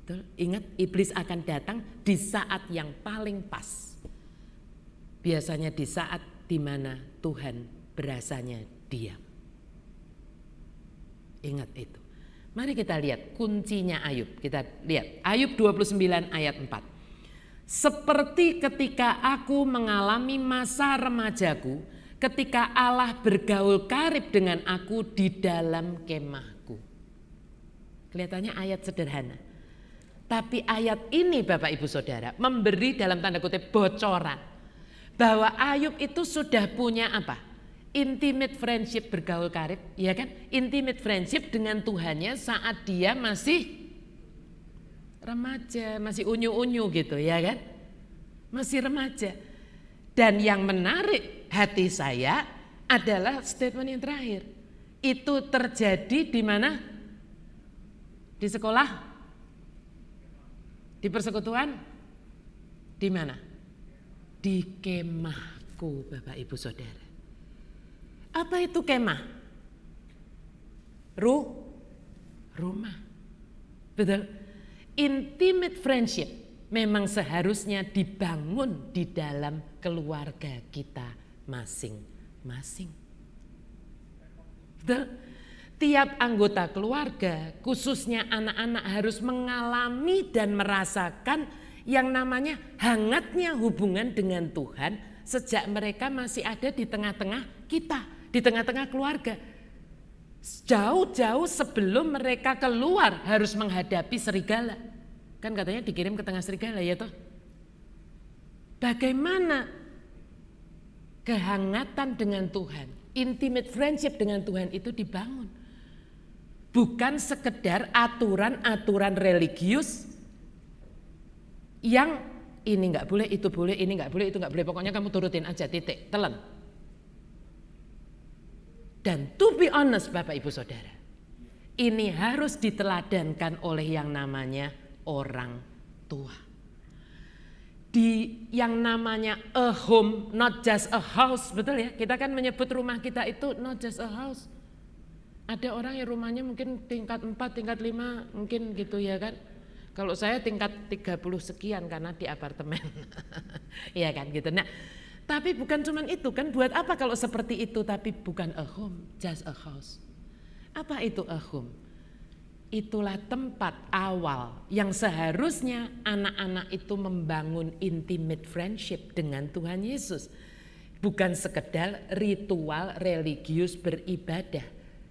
Betul? Ingat, iblis akan datang di saat yang paling pas. Biasanya di saat dimana Tuhan berasanya diam. Ingat itu. Mari kita lihat kuncinya Ayub. Kita lihat Ayub 29 ayat 4. Seperti ketika aku mengalami masa remajaku, ketika Allah bergaul karib dengan aku di dalam kemahku. Kelihatannya ayat sederhana. Tapi ayat ini Bapak Ibu Saudara memberi dalam tanda kutip bocoran bahwa Ayub itu sudah punya apa? Intimate friendship, bergaul karib, ya kan? Intimate friendship dengan Tuhannya saat dia masih remaja, masih unyu-unyu gitu, ya kan? Masih remaja. Dan yang menarik hati saya adalah statement yang terakhir. Itu terjadi di mana? Di sekolah? Di persekutuan? Di mana? Di kemahku, Bapak Ibu Saudara. Apa itu kemah? Rumah. Betul. Intimate friendship memang seharusnya dibangun di dalam keluarga kita masing-masing. Betul. Tiap anggota keluarga, khususnya anak-anak, harus mengalami dan merasakan yang namanya hangatnya hubungan dengan Tuhan sejak mereka masih ada di tengah-tengah kita. Di tengah-tengah keluarga, jauh-jauh sebelum mereka keluar harus menghadapi serigala. Kan katanya dikirim ke tengah serigala ya toh. Bagaimana kehangatan dengan Tuhan, intimate friendship dengan Tuhan itu dibangun. Bukan sekedar aturan-aturan religius yang ini nggak boleh, itu boleh, ini nggak boleh, itu nggak boleh. Pokoknya kamu turutin aja, titik, telan. Dan to be honest Bapak Ibu Saudara, ini harus diteladankan oleh yang namanya orang tua. Di yang namanya a home, not just a house, betul ya? Kita kan menyebut rumah kita itu not just a house. Ada orang yang rumahnya mungkin tingkat 4, tingkat 5, mungkin gitu ya kan. Kalau saya tingkat 30 sekian karena di apartemen. Iya kan gitu. Nah, tapi bukan cuma itu kan, buat apa kalau seperti itu tapi bukan a home, just a house. Apa itu a home? Itulah tempat awal yang seharusnya anak-anak itu membangun intimate friendship dengan Tuhan Yesus. Bukan sekedar ritual religius beribadah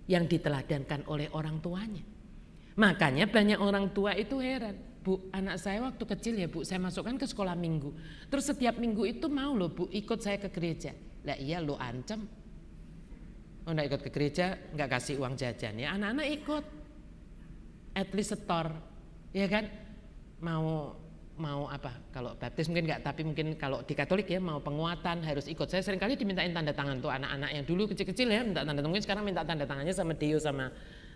yang diteladankan oleh orang tuanya. Makanya banyak orang tua itu heran, Bu, anak saya waktu kecil ya Bu, saya masukkan ke sekolah minggu. Terus setiap minggu itu mau loh Bu ikut saya ke gereja. Lah iya lo ancam. Oh enggak ikut ke gereja, enggak kasih uang jajan ya. Anak-anak ikut. At least setor. Ya kan? Mau apa? Kalau baptis mungkin enggak, tapi mungkin kalau di Katolik ya mau penguatan harus ikut. Saya seringkali dimintain tanda tangan tuh anak-anak yang dulu kecil-kecil ya minta tanda tangan. Mungkin sekarang minta tanda tangannya sama Dio sama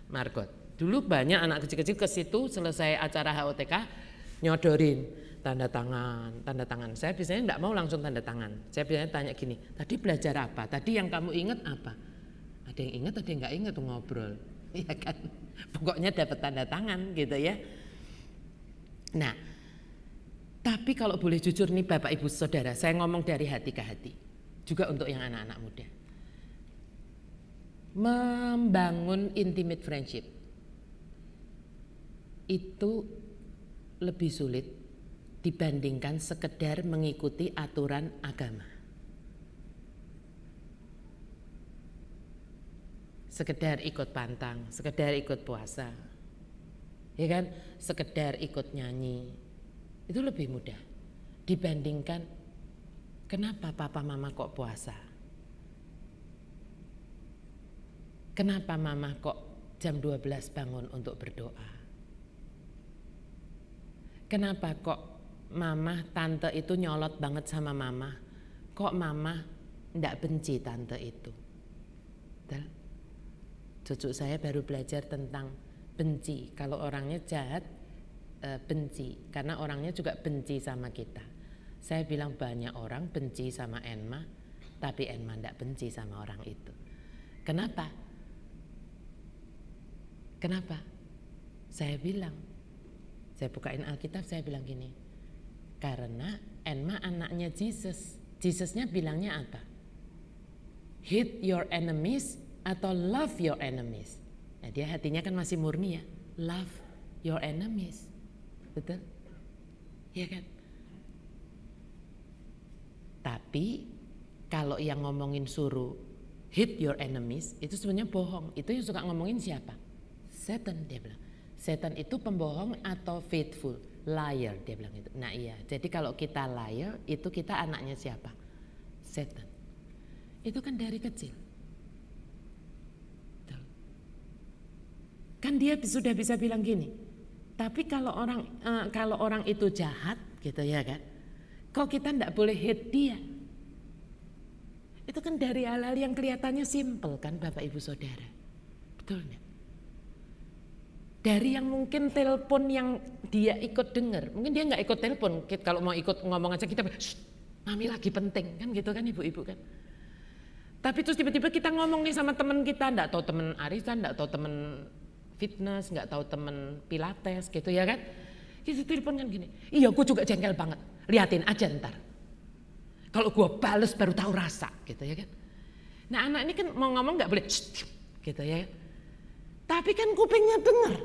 Margot. Dulu banyak anak kecil-kecil ke situ selesai acara HOTK nyodorin tanda tangan. Saya biasanya enggak mau langsung tanda tangan. Saya biasanya tanya gini, tadi belajar apa? Tadi yang kamu ingat apa? Ada yang ingat, ada yang enggak ingat tuh ngobrol. Ya kan? Pokoknya dapat tanda tangan gitu ya. Nah, tapi kalau boleh jujur nih Bapak Ibu Saudara, saya ngomong dari hati ke hati. Juga untuk yang anak-anak muda. Membangun intimate friendship itu lebih sulit dibandingkan sekedar mengikuti aturan agama. Sekedar ikut pantang, sekedar ikut puasa, ya kan? Sekedar ikut nyanyi, itu lebih mudah dibandingkan kenapa papa mama kok puasa? Kenapa mama kok jam 12 bangun untuk berdoa? Kenapa kok mama, tante itu nyolot banget sama mama? Kok mama ndak benci tante itu? Cucu saya baru belajar tentang benci. Kalau orangnya jahat, benci. Karena orangnya juga benci sama kita. Saya bilang banyak orang benci sama Enma, tapi Enma ndak benci sama orang itu. Kenapa? Kenapa? Saya bilang, saya bukain Alkitab, saya bilang gini, karena Enma anaknya Jesus. Jesusnya bilangnya apa? Hate your enemies atau love your enemies. Nah, dia hatinya kan masih murni ya, love your enemies, betul? Ya kan? Tapi kalau yang ngomongin suruh hate your enemies itu sebenarnya bohong. Itu yang suka ngomongin siapa? Setan, dia bilang. Setan itu pembohong atau faithful, liar, dia bilang itu. Nah iya, jadi kalau kita liar itu kita anaknya siapa? Setan. Itu kan dari kecil. Tuh. Kan dia sudah bisa bilang gini. Tapi kalau orang itu jahat, gitu ya kan? Kok kita enggak boleh hate dia? Itu kan dari hal-hal yang kelihatannya simple kan Bapak Ibu Saudara. Betul enggak? Dari yang mungkin telepon yang dia ikut dengar, mungkin dia nggak ikut telepon. Kalau mau ikut ngomong aja kita, mami lagi penting kan gitu kan ibu-ibu kan. Tapi terus tiba-tiba kita ngomong nih sama teman kita, nggak tahu teman arisan, nggak tahu teman fitness, nggak tahu teman pilates gitu ya kan. Kita telepon kan gini, iya gue juga jengkel banget, liatin aja ntar. Kalau gue bales baru tahu rasa gitu ya kan. Nah anak ini kan mau ngomong nggak boleh, gitu ya kan. Tapi kan kupingnya dengar,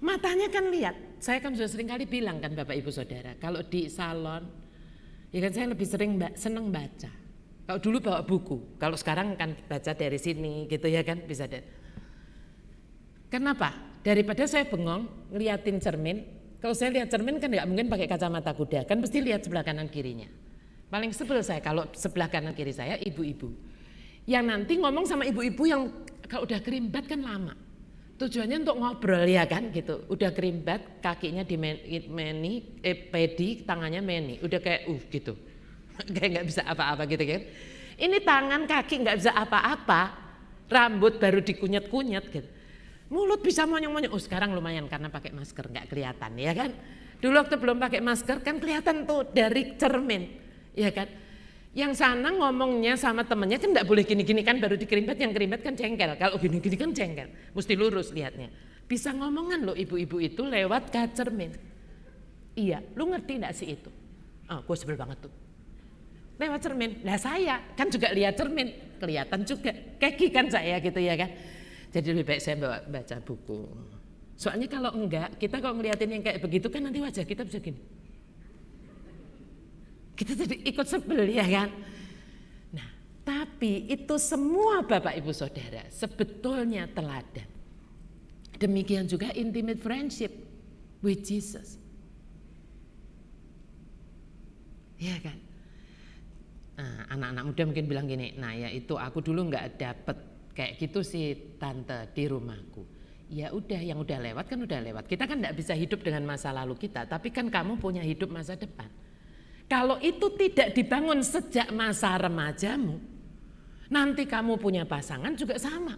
matanya kan lihat. Saya kan sudah sering kali bilang kan Bapak Ibu Saudara, kalau di salon, ya kan saya lebih seneng baca. Kalau dulu bawa buku, kalau sekarang kan baca dari sini gitu ya kan bisa deh. Kenapa? Daripada saya bengong ngeliatin cermin. Kalau saya lihat cermin kan nggak mungkin pakai kacamata kuda, kan pasti lihat sebelah kanan kirinya. Paling sebel saya kalau sebelah kanan kiri saya ibu-ibu, yang nanti ngomong sama ibu-ibu yang kalau udah kerimbat kan lama. Tujuannya untuk ngobrol ya kan gitu. Udah kerimbat, kakinya di pedi, tangannya meni. Udah kayak gitu. Kayak nggak bisa apa-apa gitu kan. Ini tangan kaki nggak bisa apa-apa. Rambut baru dikunyet-kunyet gitu. Mulut bisa monyong-monyong. Oh sekarang lumayan karena pakai masker nggak kelihatan ya kan. Dulu waktu belum pakai masker kan kelihatan tuh dari cermin. Ya kan. Yang sana ngomongnya sama temennya kan enggak boleh gini-gini kan baru dikerimbat, yang kerimbat kan jengkel. Kalau gini-gini kan jengkel, mesti lurus lihatnya. Bisa ngomongan loh ibu-ibu itu lewat cermin. Iya, lu ngerti enggak sih itu? Oh, gue sebel banget tuh. Lewat cermin, nah saya kan juga lihat cermin, kelihatan juga. Keki kan saya gitu ya kan. Jadi lebih baik saya baca buku. Soalnya kalau enggak, kita kalau ngeliatin yang kayak begitu kan nanti wajah kita bisa gini. Kita jadi ikut sebel ya kan. Nah, tapi itu semua Bapak Ibu Saudara sebetulnya teladan. Demikian juga intimate friendship with Jesus. Ya kan? Nah, anak-anak muda mungkin bilang gini, nah ya itu aku dulu nggak dapet kayak gitu sih tante di rumahku. Ya udah, yang udah lewat kan udah lewat. Kita kan nggak bisa hidup dengan masa lalu kita, tapi kan kamu punya hidup masa depan. Kalau itu tidak dibangun sejak masa remajamu, nanti kamu punya pasangan juga sama.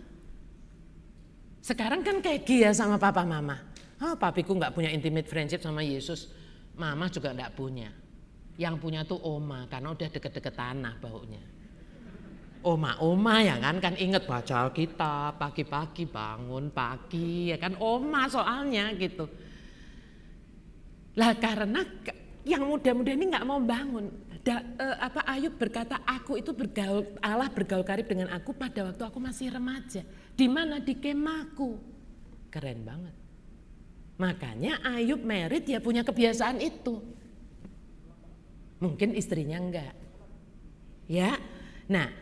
Sekarang kan kayak Gia sama papa mama. Oh, papiku nggak punya intimate friendship sama Yesus, mama juga nggak punya. Yang punya tuh oma, karena udah deket-deket tanah baunya. Oma ya kan inget baca Alkitab, pagi-pagi bangun pagi ya kan oma soalnya gitu. Lah karena yang muda-muda ini nggak mau bangun. Ayub berkata, aku itu Allah bergaul karib dengan aku pada waktu aku masih remaja. Di mana? Di kemahku. Keren banget. Makanya Ayub married ya punya kebiasaan itu. Mungkin istrinya enggak. Ya. Nah,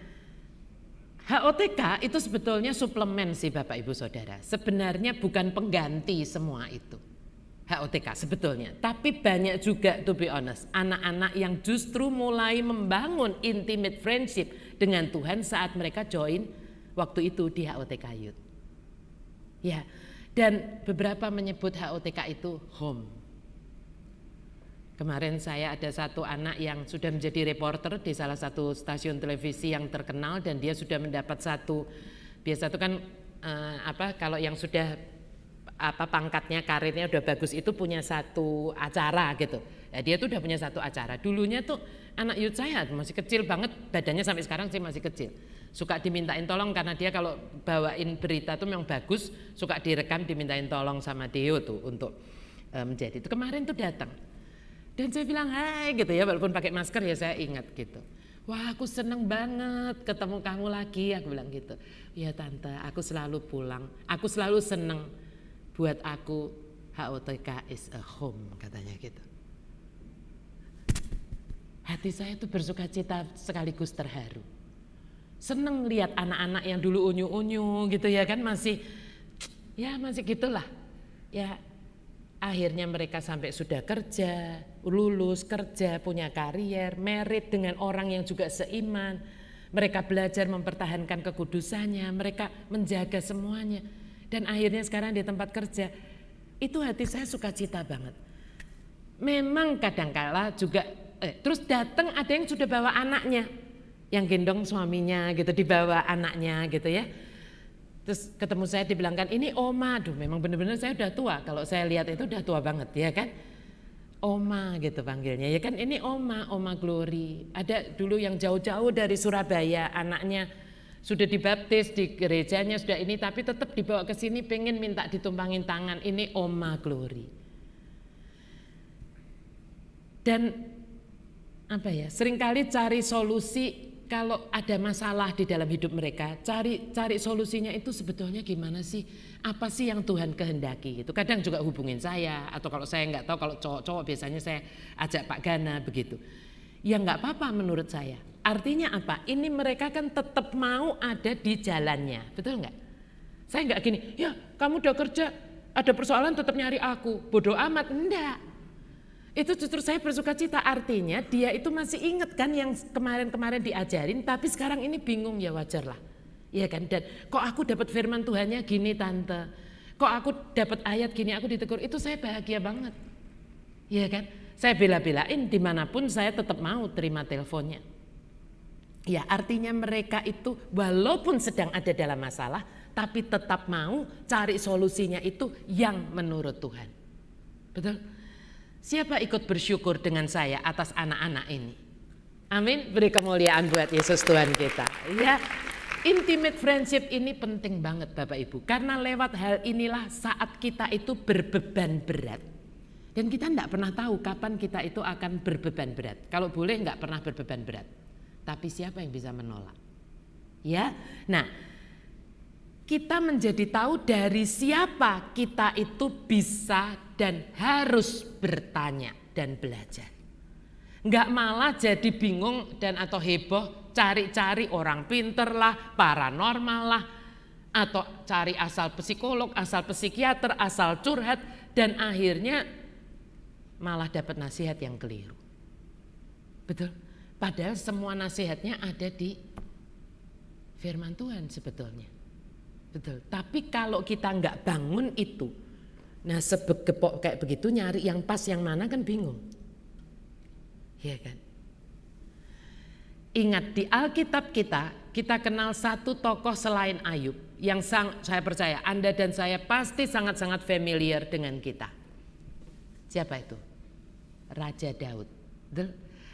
HOTK itu sebetulnya suplemen sih Bapak Ibu Saudara. Sebenarnya bukan pengganti semua itu. HOTK sebetulnya. Tapi banyak juga to be honest, anak-anak yang justru mulai membangun intimate friendship dengan Tuhan saat mereka join waktu itu di HOTK Youth. Ya, dan beberapa menyebut HOTK itu home. Kemarin saya ada satu anak yang sudah menjadi reporter di salah satu stasiun televisi yang terkenal dan dia sudah mendapat satu, biasa itu kan kalau yang sudah pangkatnya karirnya udah bagus itu punya satu acara gitu. Ya, dia tuh udah punya satu acara. Dulunya tuh anak youth saya masih kecil banget, badannya sampai sekarang sih masih kecil. Suka dimintain tolong karena dia kalau bawain berita tuh memang bagus, suka direkam dimintain tolong sama Deo tuh untuk menjadi. Itu kemarin tuh datang. Dan saya bilang hai gitu ya, walaupun pakai masker ya saya ingat gitu. Wah aku seneng banget ketemu kamu lagi, aku bilang gitu. Ya tante, aku selalu pulang, aku selalu seneng, buat aku HOTK is a home katanya gitu. Hati saya tuh bersuka cita sekaligus terharu. Seneng lihat anak-anak yang dulu unyu-unyu gitu ya kan masih gitulah. Ya akhirnya mereka sampai sudah kerja, lulus kerja, punya karier, married dengan orang yang juga seiman. Mereka belajar mempertahankan kekudusannya, mereka menjaga semuanya. Dan akhirnya sekarang di tempat kerja, itu hati saya sukacita banget. Memang kadangkala juga, terus datang ada yang sudah bawa anaknya, yang gendong suaminya gitu, dibawa anaknya gitu ya. Terus ketemu saya dibilangkan ini oma, aduh memang benar-benar saya udah tua, kalau saya lihat itu udah tua banget ya kan. Oma gitu panggilnya, ya kan ini oma Glory. Ada dulu yang jauh-jauh dari Surabaya, anaknya sudah dibaptis di gerejanya sudah ini, tapi tetap dibawa ke sini pengen minta ditumpangin tangan, ini oma Glory. Dan seringkali cari solusi. Kalau ada masalah di dalam hidup mereka, cari solusinya itu sebetulnya gimana sih? Apa sih yang Tuhan kehendaki? Itu kadang juga hubungin saya, atau kalau saya nggak tahu, kalau cowok-cowok biasanya saya ajak Pak Gana begitu. Ya nggak apa-apa menurut saya. Artinya apa? Ini mereka kan tetap mau ada di jalannya, betul nggak? Saya nggak gini, ya kamu udah kerja, ada persoalan tetap nyari aku, bodoh amat, enggak. Itu justru saya bersuka cita, artinya dia itu masih ingat kan yang kemarin-kemarin diajarin, tapi sekarang ini bingung, ya wajar lah. Ya kan, dan kok aku dapat firman Tuhannya gini tante, kok aku dapat ayat gini, aku ditegur, itu saya bahagia banget. Ya kan, saya bela-belain dimanapun saya tetap mau terima teleponnya. Ya artinya mereka itu walaupun sedang ada dalam masalah, tapi tetap mau cari solusinya itu yang menurut Tuhan. Betul? Siapa ikut bersyukur dengan saya atas anak-anak ini? Amin, beri kemuliaan buat Yesus Tuhan kita. Ya, intimate friendship ini penting banget Bapak Ibu. Karena lewat hal inilah saat kita itu berbeban berat. Dan kita tidak pernah tahu kapan kita itu akan berbeban berat. Kalau boleh nggak pernah berbeban berat. Tapi siapa yang bisa menolak? Ya, nah kita menjadi tahu dari siapa kita itu bisa dan harus bertanya dan belajar. Enggak malah jadi bingung dan atau heboh cari-cari orang pinter lah, paranormal lah. atau cari asal psikolog, asal psikiater, asal curhat, dan akhirnya malah dapat nasihat yang keliru. Betul? Padahal semua nasihatnya ada di firman Tuhan sebetulnya. Betul. Tapi kalau kita nggak bangun itu, nah sebegepok kayak begitu nyari yang pas yang mana kan bingung. Iya kan? Ingat di Alkitab kita kenal satu tokoh selain Ayub yang saya percaya Anda dan saya pasti sangat-sangat familiar dengan kita. Siapa itu? Raja Daud.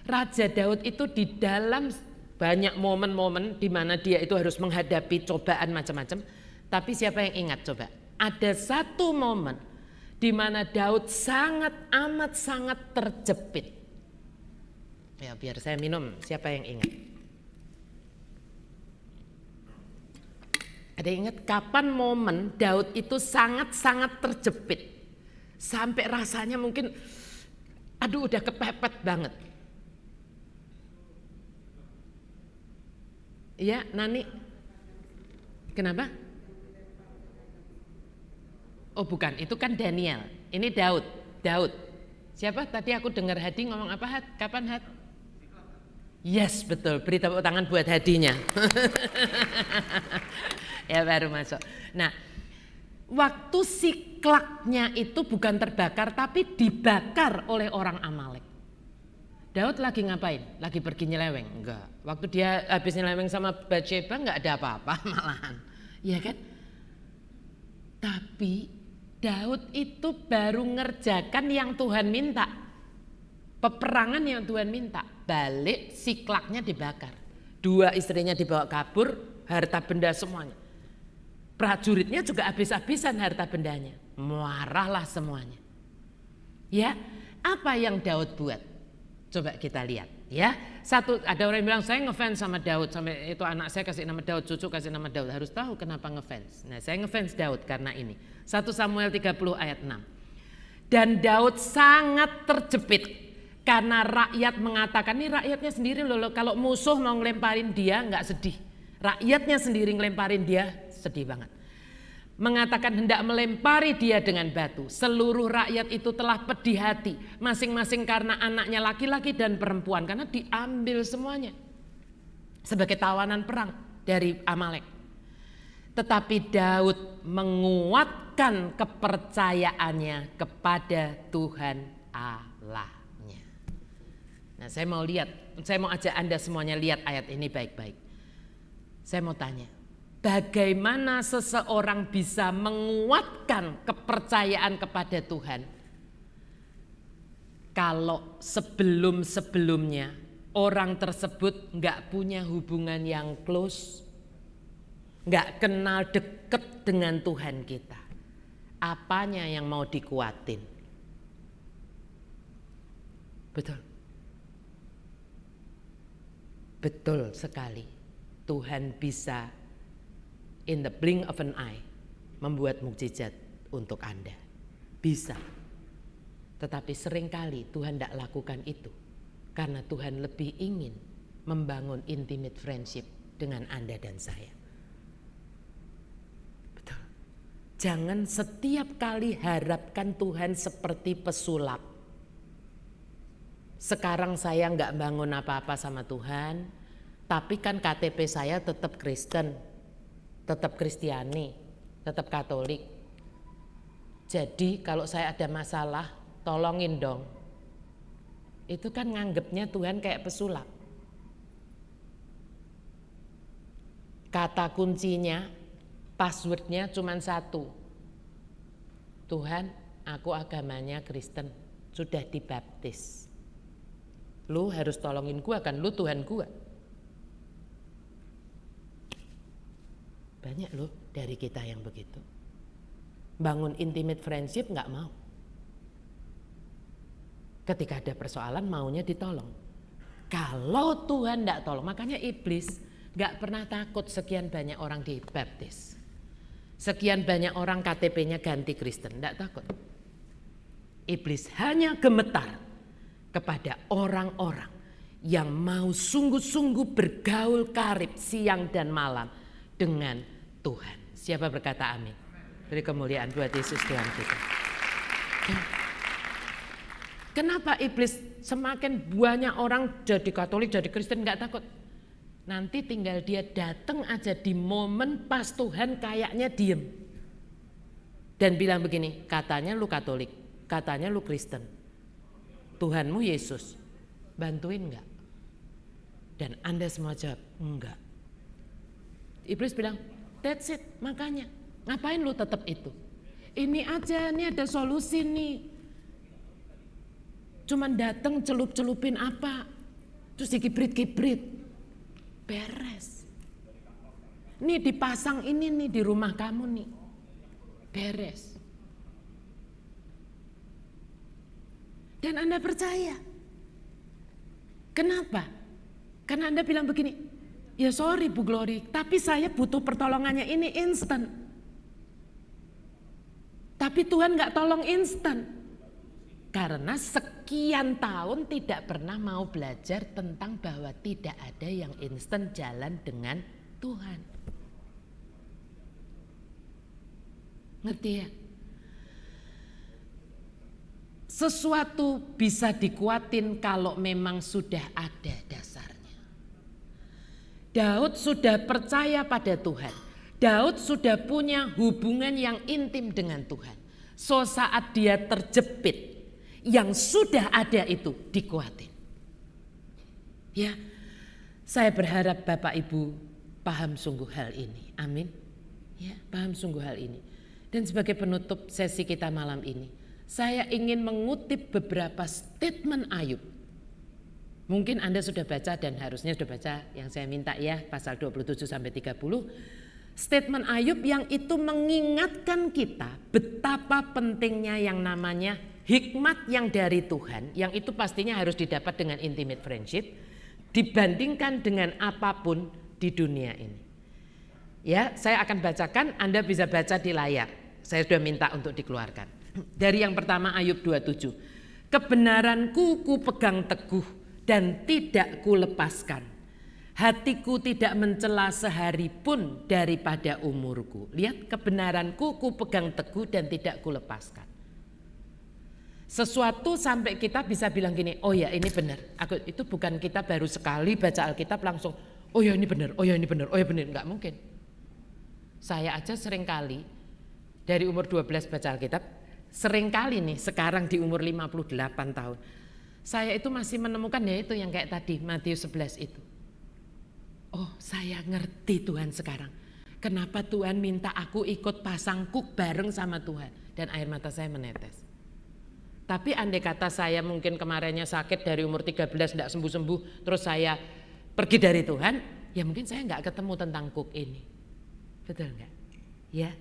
Raja Daud itu di dalam banyak momen-momen di mana dia itu harus menghadapi cobaan macam-macam. Tapi siapa yang ingat coba? Ada satu momen di mana Daud sangat terjepit. Ya biar saya minum, siapa yang ingat? Ada yang ingat kapan momen Daud itu sangat terjepit? Sampai rasanya mungkin aduh udah kepepet banget. Ya Nani, kenapa? Oh bukan, itu kan Daniel. Ini Daud. Siapa tadi aku dengar Hadi ngomong apa Had? Kapan Had? Yes betul, beri tepuk tangan buat Hadinya. Ya baru masuk. Nah waktu Siklagnya itu bukan terbakar tapi dibakar oleh orang Amalek. Daud lagi ngapain? Lagi pergi nyeleweng? Enggak. Waktu dia habis nyeleweng sama Batsheba enggak ada apa-apa malahan. Ya kan? Tapi Daud itu baru ngerjakan yang Tuhan minta. Peperangan yang Tuhan minta. Balik Siklagnya dibakar. 2 istrinya dibawa kabur, harta benda semuanya. Prajuritnya juga habis-habisan harta bendanya. Marahlah semuanya. Ya, apa yang Daud buat? Coba kita lihat ya. Satu, ada orang yang bilang saya ngefans sama Daud, sampai itu anak saya kasih nama Daud, cucu kasih nama Daud. Harus tahu kenapa ngefans. Nah, saya ngefans Daud karena ini. 1 Samuel 30 ayat 6. Dan Daud sangat terjepit karena rakyat mengatakan, ini rakyatnya sendiri loh, kalau musuh mau ngelemparin dia nggak sedih. Rakyatnya sendiri ngelemparin dia sedih banget. Mengatakan hendak melempari dia dengan batu. Seluruh rakyat itu telah pedih hati. Masing-masing karena anaknya laki-laki dan perempuan. Karena diambil semuanya. Sebagai tawanan perang dari Amalek. Tetapi Daud menguatkan kepercayaannya kepada Tuhan Allahnya. Nah saya mau ajak Anda semuanya lihat ayat ini baik-baik. Saya mau tanya. Bagaimana seseorang bisa menguatkan kepercayaan kepada Tuhan kalau sebelum-sebelumnya orang tersebut nggak punya hubungan yang close, nggak kenal deket dengan Tuhan kita? Apanya yang mau dikuatin? Betul. Betul sekali. Tuhan bisa in the blink of an eye membuat mukjizat untuk Anda. Bisa. Tetapi seringkali Tuhan tidak lakukan itu. Karena Tuhan lebih ingin membangun intimate friendship dengan Anda dan saya. Betul. Jangan setiap kali harapkan Tuhan seperti pesulap. Sekarang saya nggak bangun apa-apa sama Tuhan. Tapi kan KTP saya tetap Kristen. Tetap Kristiani, tetap Katolik. Jadi kalau saya ada masalah, tolongin dong. Itu kan nganggepnya Tuhan kayak pesulap. Kata kuncinya, passwordnya cuma satu. Tuhan, aku agamanya Kristen, sudah dibaptis. Lu harus tolongin gua kan, lu Tuhan gua. Banyak loh dari kita yang begitu. Bangun intimate friendship nggak mau. Ketika ada persoalan maunya ditolong. Kalau Tuhan nggak tolong, makanya iblis nggak pernah takut sekian banyak orang dibaptis. Sekian banyak orang KTP-nya ganti Kristen, nggak takut. Iblis hanya gemetar kepada orang-orang yang mau sungguh-sungguh bergaul karib siang dan malam dengan Tuhan Siapa berkata amin? Beri kemuliaan buat Yesus Tuhan kita. Kenapa iblis semakin banyak orang jadi Katolik, jadi Kristen nggak takut? Nanti tinggal dia datang aja di momen pas Tuhan kayaknya diem. Dan bilang begini, katanya lu Katolik, katanya lu Kristen. Tuhanmu Yesus, bantuin nggak? Dan Anda semua jawab, enggak. Iblis bilang, that's it, makanya. Ngapain lu tetap itu? Ini aja, ini ada solusi nih. Cuman datang celup-celupin apa? Terus dikibrit-kibrit. Beres. Nih dipasang ini nih di rumah kamu nih. Beres. Dan Anda percaya. Kenapa? Karena Anda bilang begini, ya sorry Bu Glory, tapi saya butuh pertolongannya ini instan. Tapi Tuhan gak tolong instan. Karena sekian tahun tidak pernah mau belajar tentang bahwa tidak ada yang instan jalan dengan Tuhan. Ngerti ya? Sesuatu bisa dikuatin kalau memang sudah ada dasarnya. Daud sudah percaya pada Tuhan. Daud sudah punya hubungan yang intim dengan Tuhan. So saat dia terjepit, yang sudah ada itu dikuatin. Ya, saya berharap Bapak Ibu paham sungguh hal ini. Amin. Ya, paham sungguh hal ini. Dan sebagai penutup sesi kita malam ini, saya ingin mengutip beberapa statement Ayub. Mungkin Anda sudah baca dan harusnya sudah baca yang saya minta ya, pasal 27 sampai 30. Statement Ayub yang itu mengingatkan kita betapa pentingnya yang namanya hikmat yang dari Tuhan, yang itu pastinya harus didapat dengan intimate friendship dibandingkan dengan apapun di dunia ini. Ya, saya akan bacakan, Anda bisa baca di layar. Saya sudah minta untuk dikeluarkan. Dari yang pertama Ayub 27. Kebenaranku ku pegang teguh dan tidak ku lepaskan. Hatiku tidak mencela sehari pun daripada umurku. Lihat, kebenaranku ku pegang teguh dan tidak ku lepaskan. Sesuatu sampai kita bisa bilang gini, oh ya ini benar. Itu bukan kita baru sekali baca Alkitab langsung, oh ya ini benar, oh ya ini benar, oh ya benar. Enggak mungkin. Saya aja sering kali dari umur 12 baca Alkitab, sering kali nih sekarang di umur 58 tahun. Saya itu masih menemukan ya itu yang kayak tadi Matius 11 itu. Oh, saya ngerti Tuhan sekarang. Kenapa Tuhan minta aku ikut pasang kuk bareng sama Tuhan. Dan air mata saya menetes. Tapi andai kata saya mungkin kemarinnya sakit dari umur 13 tidak sembuh-sembuh. Terus saya pergi dari Tuhan. Ya mungkin saya nggak ketemu tentang kuk ini. Betul nggak? Ya.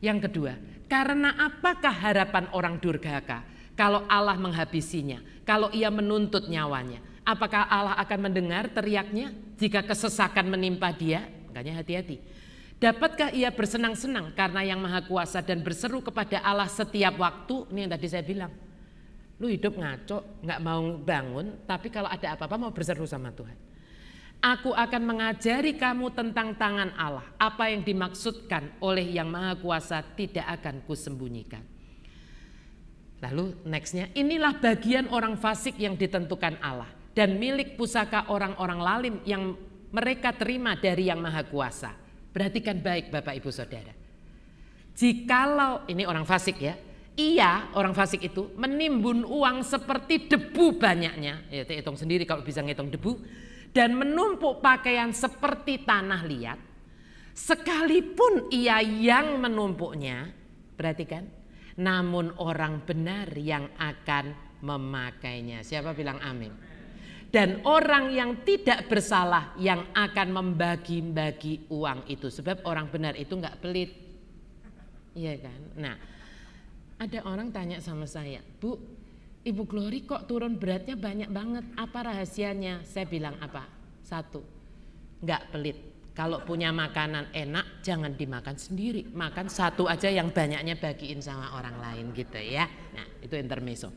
Yang kedua, karena apakah harapan orang durhaka kalau Allah menghabisinya, kalau ia menuntut nyawanya? Apakah Allah akan mendengar teriaknya jika kesesakan menimpa dia? Makanya hati-hati. Dapatkah ia bersenang-senang karena yang maha kuasa dan berseru kepada Allah setiap waktu? Ini yang tadi saya bilang. Lu hidup ngaco, gak mau bangun, tapi kalau ada apa-apa mau berseru sama Tuhan. Aku akan mengajari kamu tentang tangan Allah. Apa yang dimaksudkan oleh yang maha kuasa tidak akan kusembunyikan. Lalu nextnya, inilah bagian orang fasik yang ditentukan Allah. Dan milik pusaka orang-orang lalim yang mereka terima dari yang maha kuasa. Perhatikan baik Bapak Ibu Saudara. Jikalau, ini orang fasik ya, ia orang fasik itu menimbun uang seperti debu banyaknya, ya hitung sendiri kalau bisa ngitung debu, dan menumpuk pakaian seperti tanah liat, sekalipun ia yang menumpuknya, perhatikan, namun orang benar yang akan memakainya. Siapa bilang amin? Dan orang yang tidak bersalah yang akan membagi-bagi uang itu. Sebab orang benar itu nggak pelit. Iya kan? Nah, ada orang tanya sama saya, Bu, Ibu Glory kok turun beratnya banyak banget. Apa rahasianya? Saya bilang apa? Satu, nggak pelit. Kalau punya makanan enak jangan dimakan sendiri. Makan satu aja yang banyaknya bagiin sama orang lain gitu ya. Nah, itu intermezzo.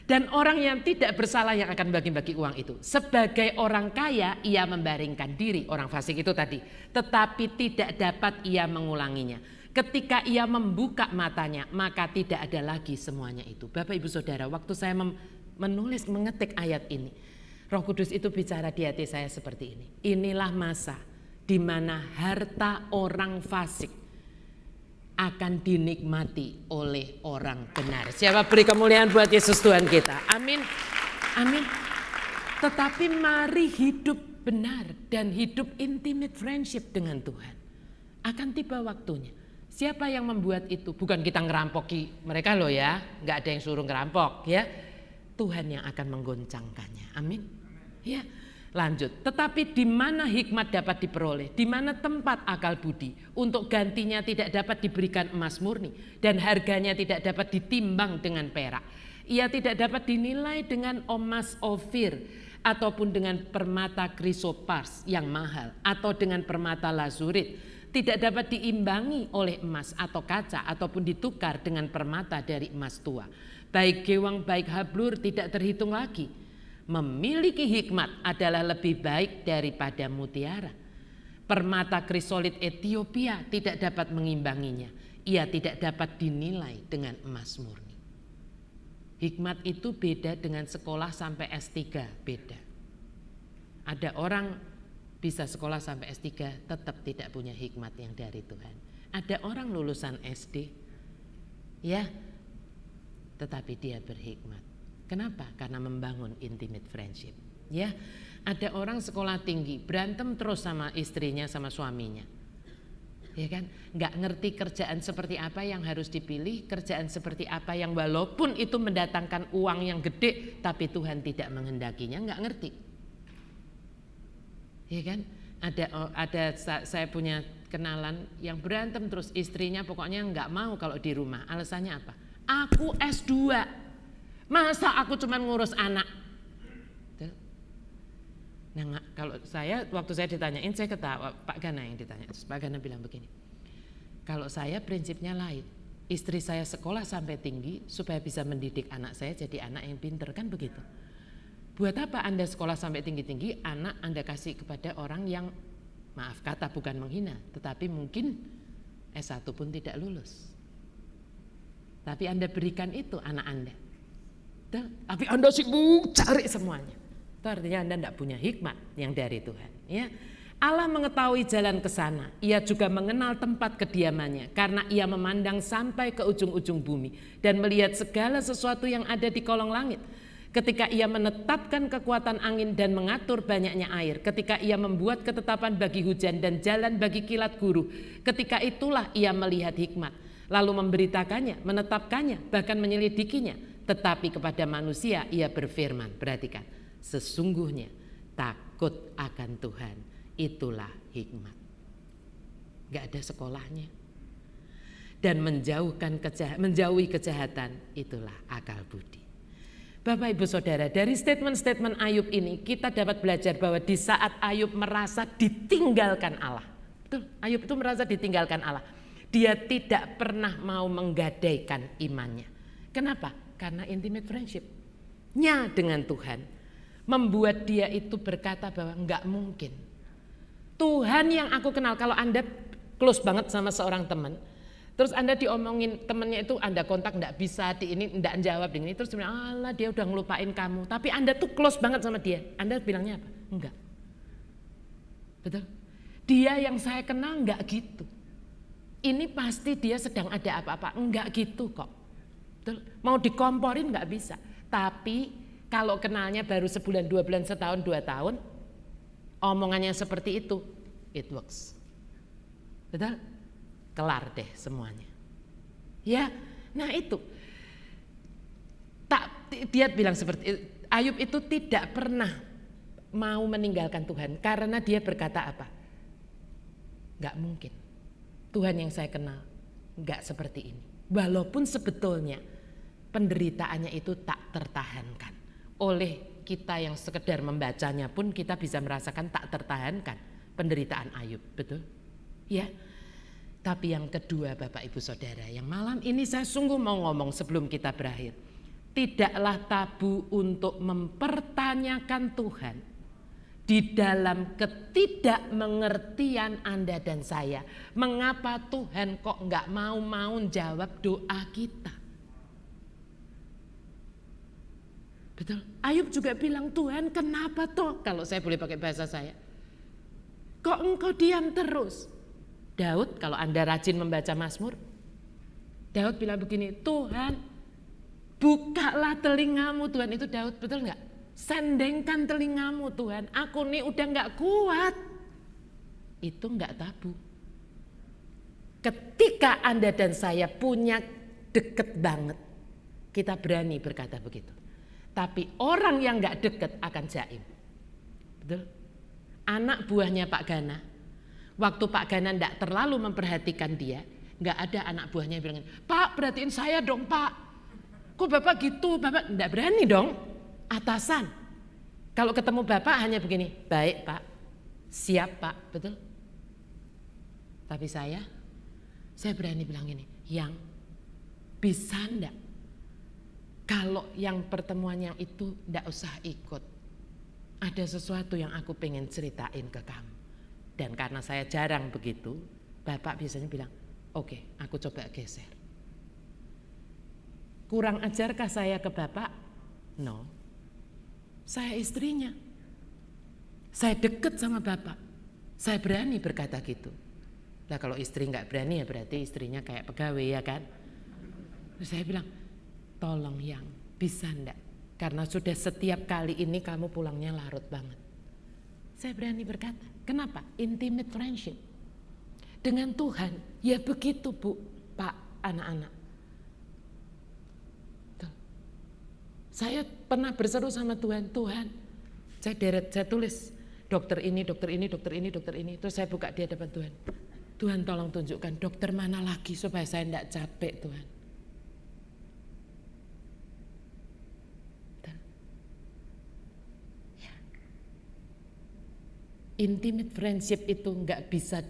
Dan orang yang tidak bersalah yang akan bagi-bagi uang itu. Sebagai orang kaya ia membaringkan diri, orang fasik itu tadi. Tetapi tidak dapat ia mengulanginya. Ketika ia membuka matanya maka tidak ada lagi semuanya itu. Bapak Ibu Saudara, waktu saya menulis mengetik ayat ini, Roh Kudus itu bicara di hati saya seperti ini. Inilah masa di mana harta orang fasik akan dinikmati oleh orang benar. Siapa beri kemuliaan buat Yesus Tuhan kita. Amin. Amin. Tetapi mari hidup benar dan hidup intimate friendship dengan Tuhan. Akan tiba waktunya. Siapa yang membuat itu? Bukan kita ngerampoki mereka loh ya. Nggak ada yang suruh ngerampok ya. Tuhan yang akan menggoncangkannya. Amin. Ya. Lanjut, tetapi di mana hikmat dapat diperoleh, di mana tempat akal budi, untuk gantinya tidak dapat diberikan emas murni dan harganya tidak dapat ditimbang dengan perak. Ia tidak dapat dinilai dengan emas ofir ataupun dengan permata krisopars yang mahal atau dengan permata lazurit. Tidak dapat diimbangi oleh emas atau kaca ataupun ditukar dengan permata dari emas tua. Baik gewang baik hablur tidak terhitung lagi. Memiliki hikmat adalah lebih baik daripada mutiara. Permata krisolit Ethiopia tidak dapat mengimbanginya. Ia tidak dapat dinilai dengan emas murni. Hikmat itu beda dengan sekolah sampai S3, beda. Ada orang bisa sekolah sampai S3 tetap tidak punya hikmat yang dari Tuhan. Ada orang lulusan SD, ya, tetapi dia berhikmat. Kenapa? Karena membangun intimate friendship. Ya, ada orang sekolah tinggi berantem terus sama istrinya sama suaminya. Ya kan? Nggak ngerti kerjaan seperti apa yang harus dipilih, kerjaan seperti apa yang walaupun itu mendatangkan uang yang gede, tapi Tuhan tidak menghendakinya, nggak ngerti. Ya kan? Ada saya punya kenalan yang berantem terus istrinya pokoknya nggak mau kalau di rumah. Alasannya apa? Aku S2. Masa aku cuma ngurus anak? Nah, kalau saya waktu saya ditanyain saya ketawa, Pak Gana yang ditanya. Terus Pak Gana bilang begini, kalau saya prinsipnya lain. Istri saya sekolah sampai tinggi supaya bisa mendidik anak saya jadi anak yang pinter, kan begitu. Buat apa Anda sekolah sampai tinggi-tinggi, anak Anda kasih kepada orang yang, maaf kata bukan menghina, tetapi mungkin S1 pun tidak lulus. Tapi Anda berikan itu anak Anda. Tapi Anda sibuk cari semuanya. Itu artinya Anda tidak punya hikmat yang dari Tuhan. Ya, Allah mengetahui jalan ke sana. Ia juga mengenal tempat kediamannya karena ia memandang sampai ke ujung-ujung bumi dan melihat segala sesuatu yang ada di kolong langit. Ketika ia menetapkan kekuatan angin dan mengatur banyaknya air, ketika ia membuat ketetapan bagi hujan dan jalan bagi kilat guru, ketika itulah ia melihat hikmat, lalu memberitakannya, menetapkannya, bahkan menyelidikinya. Tetapi kepada manusia ia berfirman, perhatikan, sesungguhnya takut akan Tuhan itulah hikmat. Gak ada sekolahnya. Dan menjauhi kejahatan itulah akal budi. Bapak Ibu Saudara, dari statement-statement Ayub ini kita dapat belajar bahwa di saat Ayub merasa ditinggalkan Allah, betul, Ayub itu merasa ditinggalkan Allah, dia tidak pernah mau menggadaikan imannya. Kenapa? Karena intimate friendship-nya dengan Tuhan membuat dia itu berkata bahwa enggak mungkin. Tuhan yang aku kenal, kalau Anda close banget sama seorang teman, terus Anda diomongin temannya itu Anda kontak enggak bisa, di ini enggak jawab ini, terus bilang Allah dia udah ngelupain kamu, tapi Anda tuh close banget sama dia, Anda bilangnya apa? Enggak. Betul? Dia yang saya kenal enggak gitu. Ini pasti dia sedang ada apa-apa, enggak gitu kok. Mau dikomporin nggak bisa. Tapi kalau kenalnya baru sebulan, 2 bulan, setahun, 2 tahun, omongannya seperti itu, it works. Betul? Kelar deh semuanya. Ya, nah itu. Dia bilang seperti Ayub itu tidak pernah mau meninggalkan Tuhan karena dia berkata apa? Nggak mungkin. Tuhan yang saya kenal nggak seperti ini. Walaupun sebetulnya penderitaannya itu tak tertahankan. Oleh kita yang sekedar membacanya pun kita bisa merasakan tak tertahankan penderitaan Ayub, betul? Ya. Tapi yang kedua Bapak Ibu Saudara, yang malam ini saya sungguh mau ngomong sebelum kita berakhir. tidaklah tabu untuk mempertanyakan Tuhan di dalam ketidakmengertian Anda dan saya. Mengapa Tuhan kok nggak mau jawab doa kita? Betul. Ayub juga bilang, Tuhan kenapa toh? Kalau saya boleh pakai bahasa saya, kok engkau diam terus? Daud, kalau Anda rajin membaca Mazmur, Daud bilang begini, Tuhan bukalah telingamu. Tuhan, itu Daud, betul nggak? Sendengkan telingamu Tuhan, aku nih udah nggak kuat. Itu nggak tabu. Ketika Anda dan saya punya deket banget, kita berani berkata begitu. Tapi orang yang nggak deket akan jaim. Betul? Anak buahnya Pak Gana, waktu Pak Gana nggak terlalu memperhatikan dia, nggak ada anak buahnya yang bilang, Pak perhatiin saya dong Pak. Kok Bapak gitu? Bapak nggak berani dong. Atasan, kalau ketemu Bapak hanya begini, baik Pak, siap Pak, betul? Tapi saya berani bilang ini, yang bisa enggak? Kalau yang pertemuan yang itu enggak usah ikut. Ada sesuatu yang aku pengen ceritain ke kamu. Dan karena saya jarang begitu, Bapak biasanya bilang, oke, aku coba geser. Kurang ajarkah saya ke Bapak? No. Saya istrinya. Saya deket sama Bapak. Saya berani berkata gitu. Nah kalau istri nggak berani ya berarti istrinya kayak pegawai ya kan. Terus saya bilang, tolong yang bisa enggak? Karena sudah setiap kali ini kamu pulangnya larut banget. Saya berani berkata, kenapa? Intimate friendship. Dengan Tuhan, ya begitu Bu, Pak, anak-anak. Saya pernah berseru sama Tuhan, Tuhan, saya tulis dokter ini, dokter ini, dokter ini, dokter ini. Terus saya buka di hadapan Tuhan. Tuhan tolong tunjukkan dokter mana lagi supaya saya tidak capek Tuhan. Ya. Intimate friendship itu nggak bisa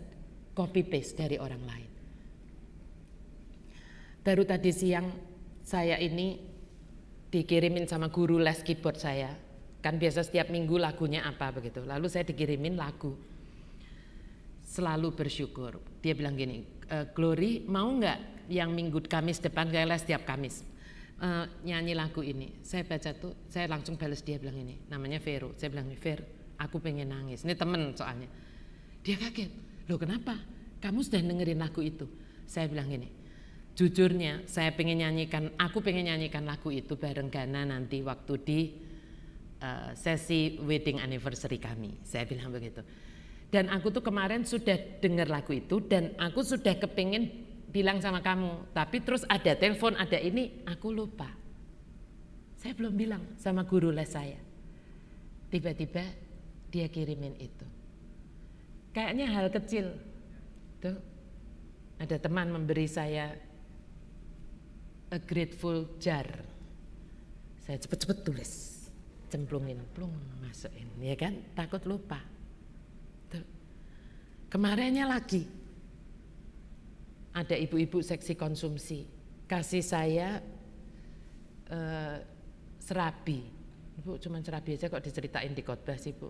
copy paste dari orang lain. Baru tadi siang saya ini dikirimin sama guru les keyboard saya, kan biasa setiap minggu lagunya apa begitu, lalu saya dikirimin lagu Selalu Bersyukur. Dia bilang gini, Glory mau nggak yang minggu Kamis depan, saya les setiap Kamis, nyanyi lagu ini. Saya baca tuh, saya langsung balas, dia bilang ini, namanya Vero. Saya bilang, Ver, aku pengen nangis, ini temen soalnya. Dia kaget, loh kenapa? Kamu sudah dengerin lagu itu? Saya bilang gini, jujurnya saya aku pengen nyanyikan lagu itu bareng Gana nanti waktu di sesi wedding anniversary kami. Saya bilang begitu. Dan aku tuh kemarin sudah dengar lagu itu dan aku sudah kepingin bilang sama kamu. Tapi terus ada telepon, ada ini, aku lupa. Saya belum bilang sama guru les saya. Tiba-tiba dia kirimin itu. Kayaknya hal kecil. Tuh, ada teman memberi saya a grateful jar. Saya cepet-cepet tulis, cemplungin, plung, masukin, ya kan? Takut lupa. Tuh. Kemarinnya lagi ada ibu-ibu seksi konsumsi kasih saya serabi. Ibu cuma serabi aja kok diceritain di khotbah sih Bu.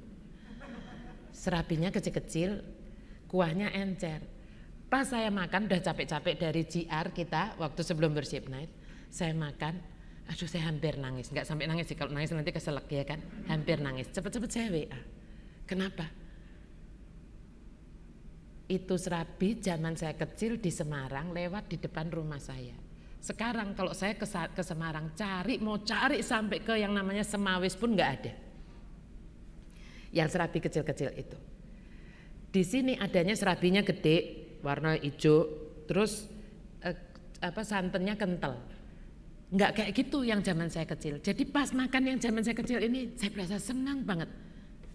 Serabinya kecil-kecil, kuahnya encer. Pas saya makan udah capek-capek dari GR kita waktu sebelum worship night, saya makan, aduh saya hampir nangis, nggak sampai nangis sih, kalau nangis nanti keselak ya kan, hampir nangis, cepet-cepet saya WA. Kenapa? Itu serabi zaman saya kecil di Semarang lewat di depan rumah saya. Sekarang kalau saya ke Semarang mau cari sampai ke yang namanya Semawis pun nggak ada. Yang serabi kecil-kecil itu. Di sini adanya serabinya gede, warna hijau, terus santannya kental. Nggak kayak gitu yang zaman saya kecil. Jadi pas makan yang zaman saya kecil ini, saya berasa senang banget.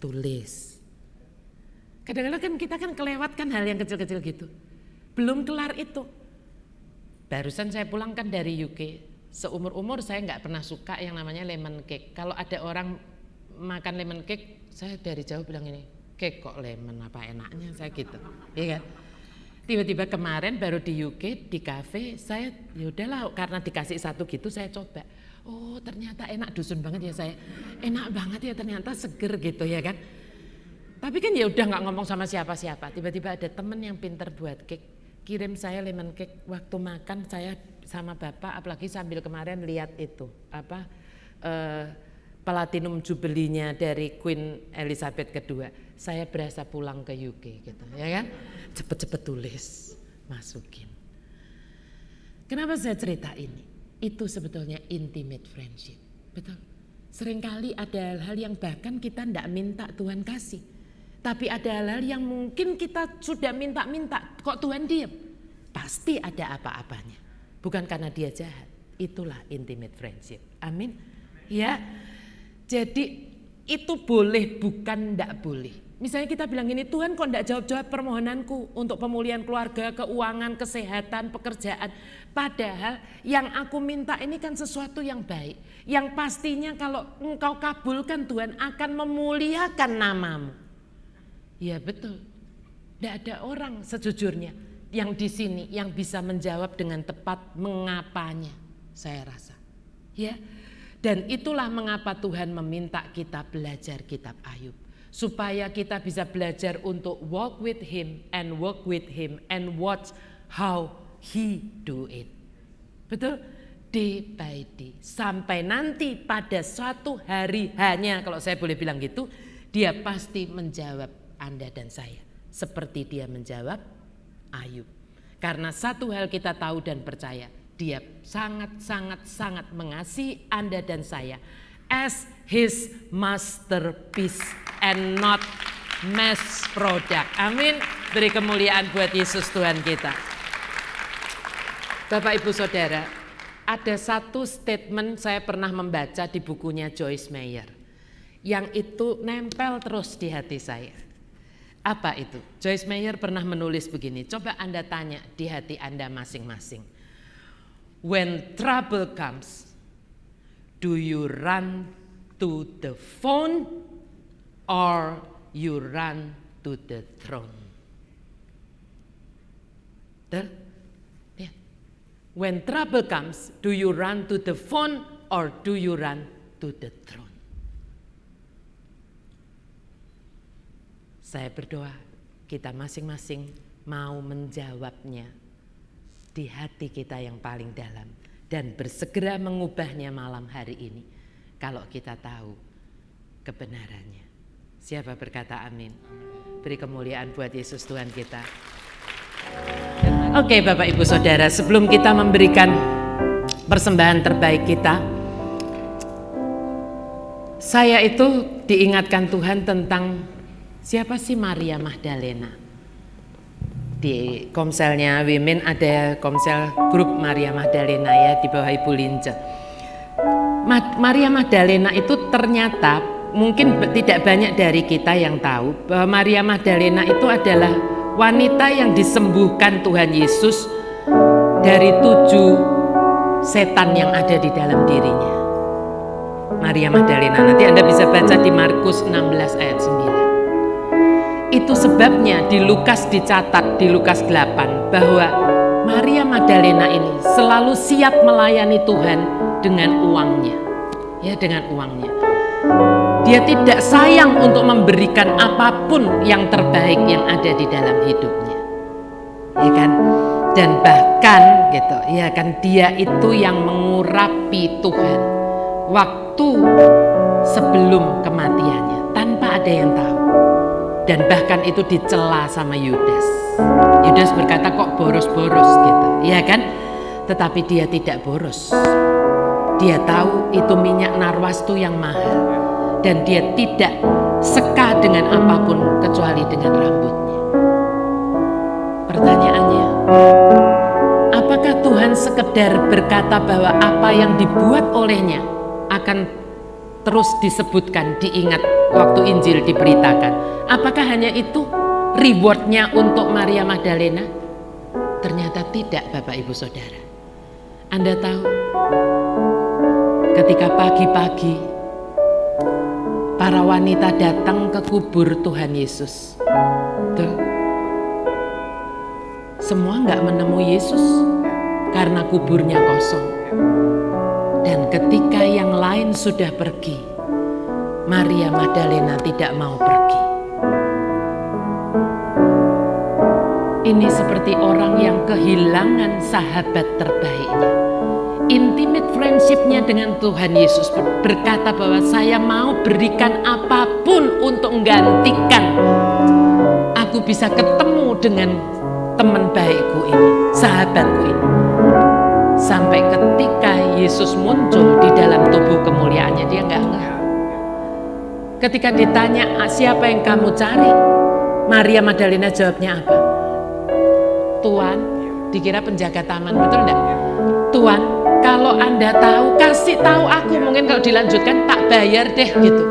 Tulis. Kadang-kadang kan kita kan kelewatkan hal yang kecil-kecil gitu. Belum kelar itu. Barusan saya pulang kan dari UK. Seumur-umur saya nggak pernah suka yang namanya lemon cake. Kalau ada orang makan lemon cake, saya dari jauh bilang ini, cake kok lemon, apa enaknya, saya gitu. Iya kan? Tiba-tiba kemarin baru di UK di cafe, saya yaudahlah karena dikasih satu gitu saya coba. Oh ternyata enak, dusun banget ya saya. Enak banget ya ternyata, seger gitu ya kan. Tapi kan ya udah nggak ngomong sama siapa-siapa. Tiba-tiba ada temen yang pinter buat cake, kirim saya lemon cake. Waktu makan saya sama bapak, apalagi sambil kemarin lihat itu apa platinum jubilee-nya dari Queen Elizabeth II. Saya berasa pulang ke UK gitu, ya kan? Cepet-cepet tulis, masukin. Kenapa saya cerita ini? Itu sebetulnya intimate friendship, betul. Seringkali ada hal-hal yang bahkan kita tidak minta Tuhan kasih. Tapi ada hal-hal yang mungkin kita sudah minta-minta, kok Tuhan diam? Pasti ada apa-apanya. Bukan karena dia jahat. Itulah intimate friendship. Amin. Ya. Jadi itu boleh, bukan enggak boleh. Misalnya kita bilang gini, Tuhan kok enggak jawab-jawab permohonanku untuk pemulihan keluarga, keuangan, kesehatan, pekerjaan. Padahal yang aku minta ini kan sesuatu yang baik. Yang pastinya kalau engkau kabulkan Tuhan akan memuliakan namamu. Ya betul, tidak ada orang sejujurnya yang di sini yang bisa menjawab dengan tepat mengapanya, saya rasa. Ya, dan itulah mengapa Tuhan meminta kita belajar kitab Ayub, supaya kita bisa belajar untuk walk with Him and watch how He do it. Betul? Day by day, sampai nanti pada suatu hari hanya, kalau saya boleh bilang gitu, Dia pasti menjawab Anda dan saya seperti Dia menjawab Ayub. Karena satu hal kita tahu dan percaya, Dia sangat mengasihi Anda dan saya as His masterpiece and not mass product. Amin. Beri kemuliaan buat Yesus Tuhan kita. Bapak Ibu Saudara, ada satu statement saya pernah membaca di bukunya Joyce Meyer yang itu nempel terus di hati saya. Apa itu? Joyce Meyer pernah menulis begini, coba Anda tanya di hati Anda masing-masing. When trouble comes, do you run to the phone or you run to the throne? When trouble comes, do you run to the phone or do you run to the throne? Saya berdoa kita masing-masing mau menjawabnya di hati kita yang paling dalam dan bersegera mengubahnya malam hari ini kalau kita tahu kebenarannya. Siapa berkata amin? Beri kemuliaan buat Yesus Tuhan kita. Oke Bapak Ibu Saudara, sebelum kita memberikan persembahan terbaik kita, saya itu diingatkan Tuhan tentang siapa sih Maria Magdalena? Di komselnya Women ada komsel grup Maria Magdalena ya, di bawah Ibu Lince. Maria Magdalena itu ternyata mungkin tidak banyak dari kita yang tahu bahwa Maria Magdalena itu adalah wanita yang disembuhkan Tuhan Yesus dari 7 setan yang ada di dalam dirinya. Maria Magdalena, nanti Anda bisa baca di Markus 16 ayat 9. Itu sebabnya di Lukas dicatat di Lukas 8 bahwa Maria Magdalena ini selalu siap melayani Tuhan dengan uangnya. Ya, dengan uangnya. Dia tidak sayang untuk memberikan apapun yang terbaik yang ada di dalam hidupnya. Ya kan? Dan bahkan gitu, ya kan, dia itu yang mengurapi Tuhan waktu sebelum kematiannya tanpa ada yang tahu. Dan bahkan itu dicela sama Yudas. Yudas berkata kok boros-boros gitu, ya kan? Tetapi dia tidak boros. Dia tahu itu minyak narwastu yang mahal. Dan dia tidak seka dengan apapun kecuali dengan rambutnya. Pertanyaannya, apakah Tuhan sekedar berkata bahwa apa yang dibuat olehnya akan terus disebutkan, diingat waktu Injil diberitakan? Apakah hanya itu rewardnya untuk Maria Magdalena? Ternyata tidak, Bapak Ibu Saudara. Anda tahu, ketika pagi-pagi para wanita datang ke kubur Tuhan Yesus, tuh, semua nggak menemui Yesus karena kuburnya kosong. Dan ketika yang lain sudah pergi, Maria Magdalena tidak mau pergi. Ini seperti orang yang kehilangan sahabat terbaiknya. Intimate friendship-nya dengan Tuhan Yesus, berkata bahwa saya mau berikan apapun untuk menggantikan aku bisa ketemu dengan teman baikku ini, sahabatku ini. Sampai ketika Yesus muncul di dalam tubuh kemuliaannya, dia nggak ngeh. Ketika ditanya siapa yang kamu cari, Maria Magdalena jawabnya apa? Tuan, dikira penjaga taman, betul enggak? Tuan, kalau Anda tahu, kasih tahu aku. Mungkin kalau dilanjutkan tak bayar deh gitu.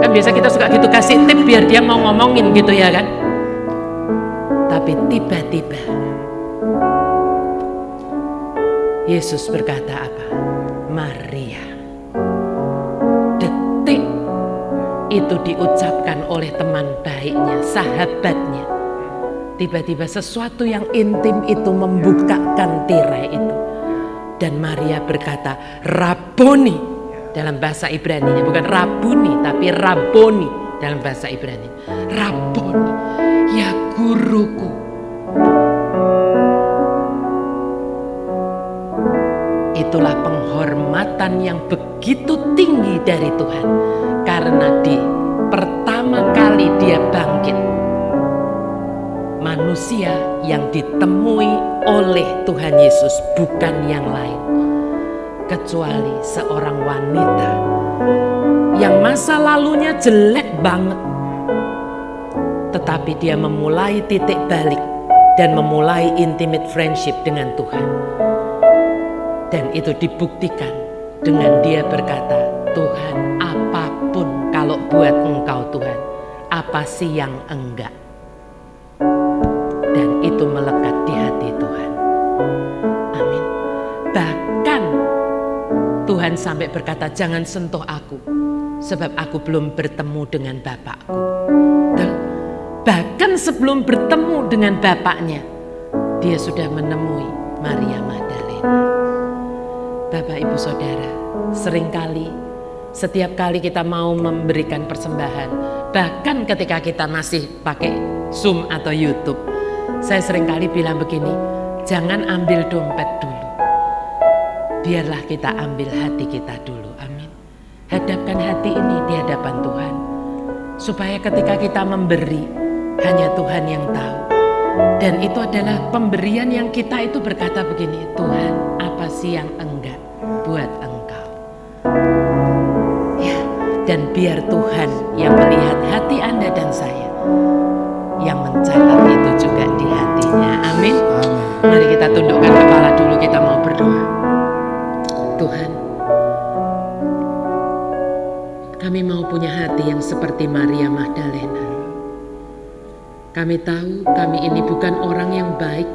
Kan biasa kita suka gitu, kasih tip biar dia mau ngomongin gitu ya kan. Tapi tiba-tiba Yesus berkata apa? Maria. Detik itu diucapkan oleh teman baiknya, sahabatnya. Tiba-tiba sesuatu yang intim itu membukakan tirai itu. Dan Maria berkata, Rabboni dalam bahasa Ibrani-nya, bukan Rabuni tapi Rabboni dalam bahasa Ibrani. Rabboni, ya guruku. Itulah penghormatan yang begitu tinggi dari Tuhan. Karena di pertama kali dia bangkit, manusia yang ditemui oleh Tuhan Yesus bukan yang lain kecuali seorang wanita yang masa lalunya jelek banget, tetapi dia memulai titik balik dan memulai intimate friendship dengan Tuhan. Dan itu dibuktikan dengan dia berkata, Tuhan, apapun kalau buat engkau Tuhan, apa sih yang enggak? Dan itu melekat di hati Tuhan. Amin. Bahkan Tuhan sampai berkata, jangan sentuh aku, sebab aku belum bertemu dengan Bapakku. Dan bahkan sebelum bertemu dengan Bapaknya, dia sudah menemui Maria Magdalena. Bapak Ibu Saudara, seringkali setiap kali kita mau memberikan persembahan, bahkan ketika kita masih pakai Zoom atau YouTube, saya seringkali bilang begini, jangan ambil dompet dulu. Biarlah kita ambil hati kita dulu, amin. Hadapkan hati ini di hadapan Tuhan. Supaya ketika kita memberi, hanya Tuhan yang tahu. Dan itu adalah pemberian yang kita itu berkata begini, Tuhan, apa sih yang enggak buat engkau? Ya, dan biar Tuhan yang melihat hati Anda dan saya, yang mencatat itu juga di hatinya. Amin. Mari kita tundukkan kepala dulu, kita mau berdoa. Tuhan, kami mau punya hati yang seperti Maria Magdalena. Kami tahu kami ini bukan orang yang baik.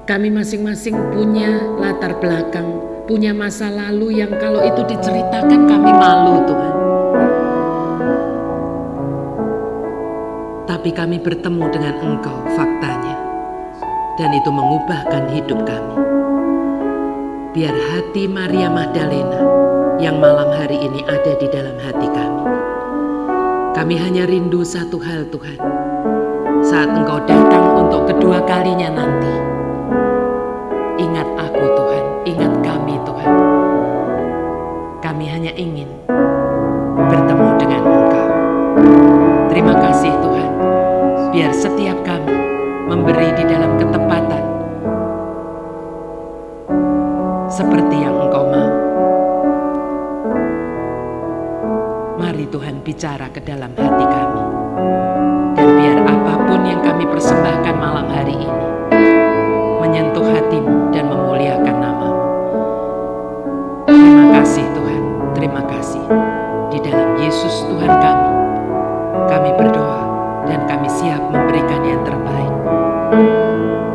Kami masing-masing punya latar belakang, punya masa lalu yang kalau itu diceritakan kami malu, Tuhan. Tapi kami bertemu dengan Engkau faktanya, dan itu mengubahkan hidup kami. Biar hati Maria Magdalena yang malam hari ini ada di dalam hati kami. Kami hanya rindu satu hal, Tuhan. Saat Engkau datang untuk kedua kalinya nanti, ingat aku Tuhan, ingat kami Tuhan. Kami hanya ingin bertemu dengan Engkau. Terima kasih Tuhan, biar setiap kami memberi di dalam ketepatan seperti yang Engkau mau. Mari Tuhan bicara ke dalam hati kami. Dan biar apapun yang kami persembahkan malam hari ini menyentuh hati-Mu dan memuliakan nama-Mu. Terima kasih Tuhan, terima kasih. Di dalam Yesus Tuhan kami berdoa dan kami siap memberikan yang terbaik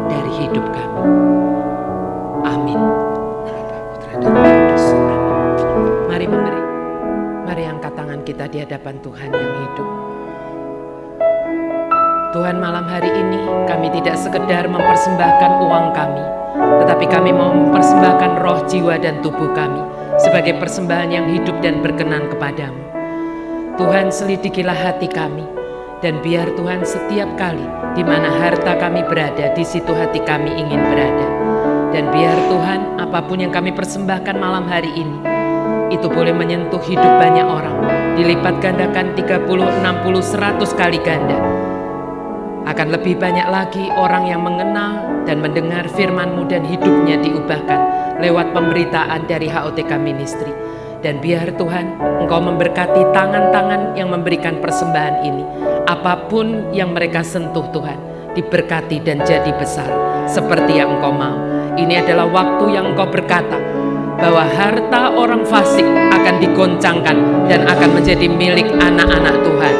dari hidup kami. Amin. Mari memberi, mari angkat tangan kita di hadapan Tuhan yang hidup. Tuhan, malam hari ini kami tidak sekedar mempersembahkan uang kami, tetapi kami mau mempersembahkan roh, jiwa, dan tubuh kami sebagai persembahan yang hidup dan berkenan kepadamu. Tuhan, selidikilah hati kami, dan biar Tuhan setiap kali di mana harta kami berada, di situ hati kami ingin berada. Dan biar Tuhan, apapun yang kami persembahkan malam hari ini, itu boleh menyentuh hidup banyak orang, dilipat gandakan 30, 60, 100 kali ganda. Akan lebih banyak lagi orang yang mengenal dan mendengar firman-Mu dan hidupnya diubahkan lewat pemberitaan dari HOTK Ministry. Dan biar Tuhan, Engkau memberkati tangan-tangan yang memberikan persembahan ini. Apapun yang mereka sentuh Tuhan, diberkati dan jadi besar seperti yang Engkau mau. Ini adalah waktu yang Engkau berkata bahwa harta orang fasik akan digoncangkan dan akan menjadi milik anak-anak Tuhan.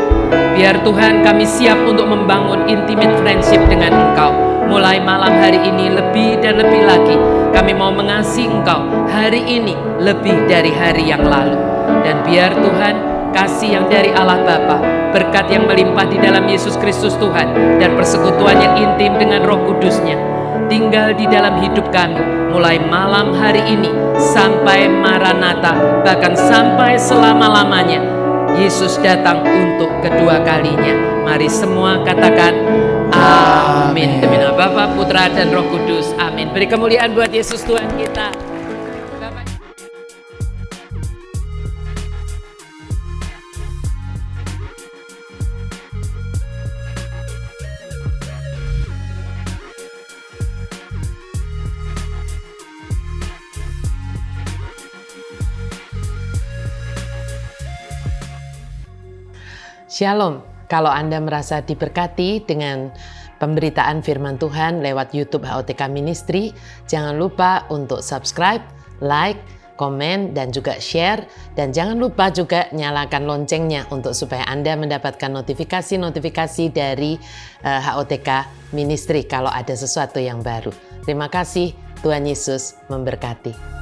Biar Tuhan, kami siap untuk membangun intimate friendship dengan Engkau. Mulai malam hari ini lebih dan lebih lagi, kami mau mengasihi Engkau hari ini lebih dari hari yang lalu. Dan biar Tuhan, kasih yang dari Allah Bapa, berkat yang melimpah di dalam Yesus Kristus Tuhan, dan persekutuan yang intim dengan Roh Kudus-Nya, tinggal di dalam hidup kami, mulai malam hari ini sampai Maranatha, bahkan sampai selama-lamanya. Yesus datang untuk kedua kalinya. Mari semua katakan amin. Demi nama Bapa, Putra, dan Roh Kudus. Amin. Beri kemuliaan buat Yesus Tuhan kita. Shalom, kalau Anda merasa diberkati dengan pemberitaan firman Tuhan lewat YouTube HOTK Ministry, jangan lupa untuk subscribe, like, komen, dan juga share. Dan jangan lupa juga nyalakan loncengnya untuk supaya Anda mendapatkan notifikasi-notifikasi dari HOTK Ministry kalau ada sesuatu yang baru. Terima kasih, Tuhan Yesus memberkati.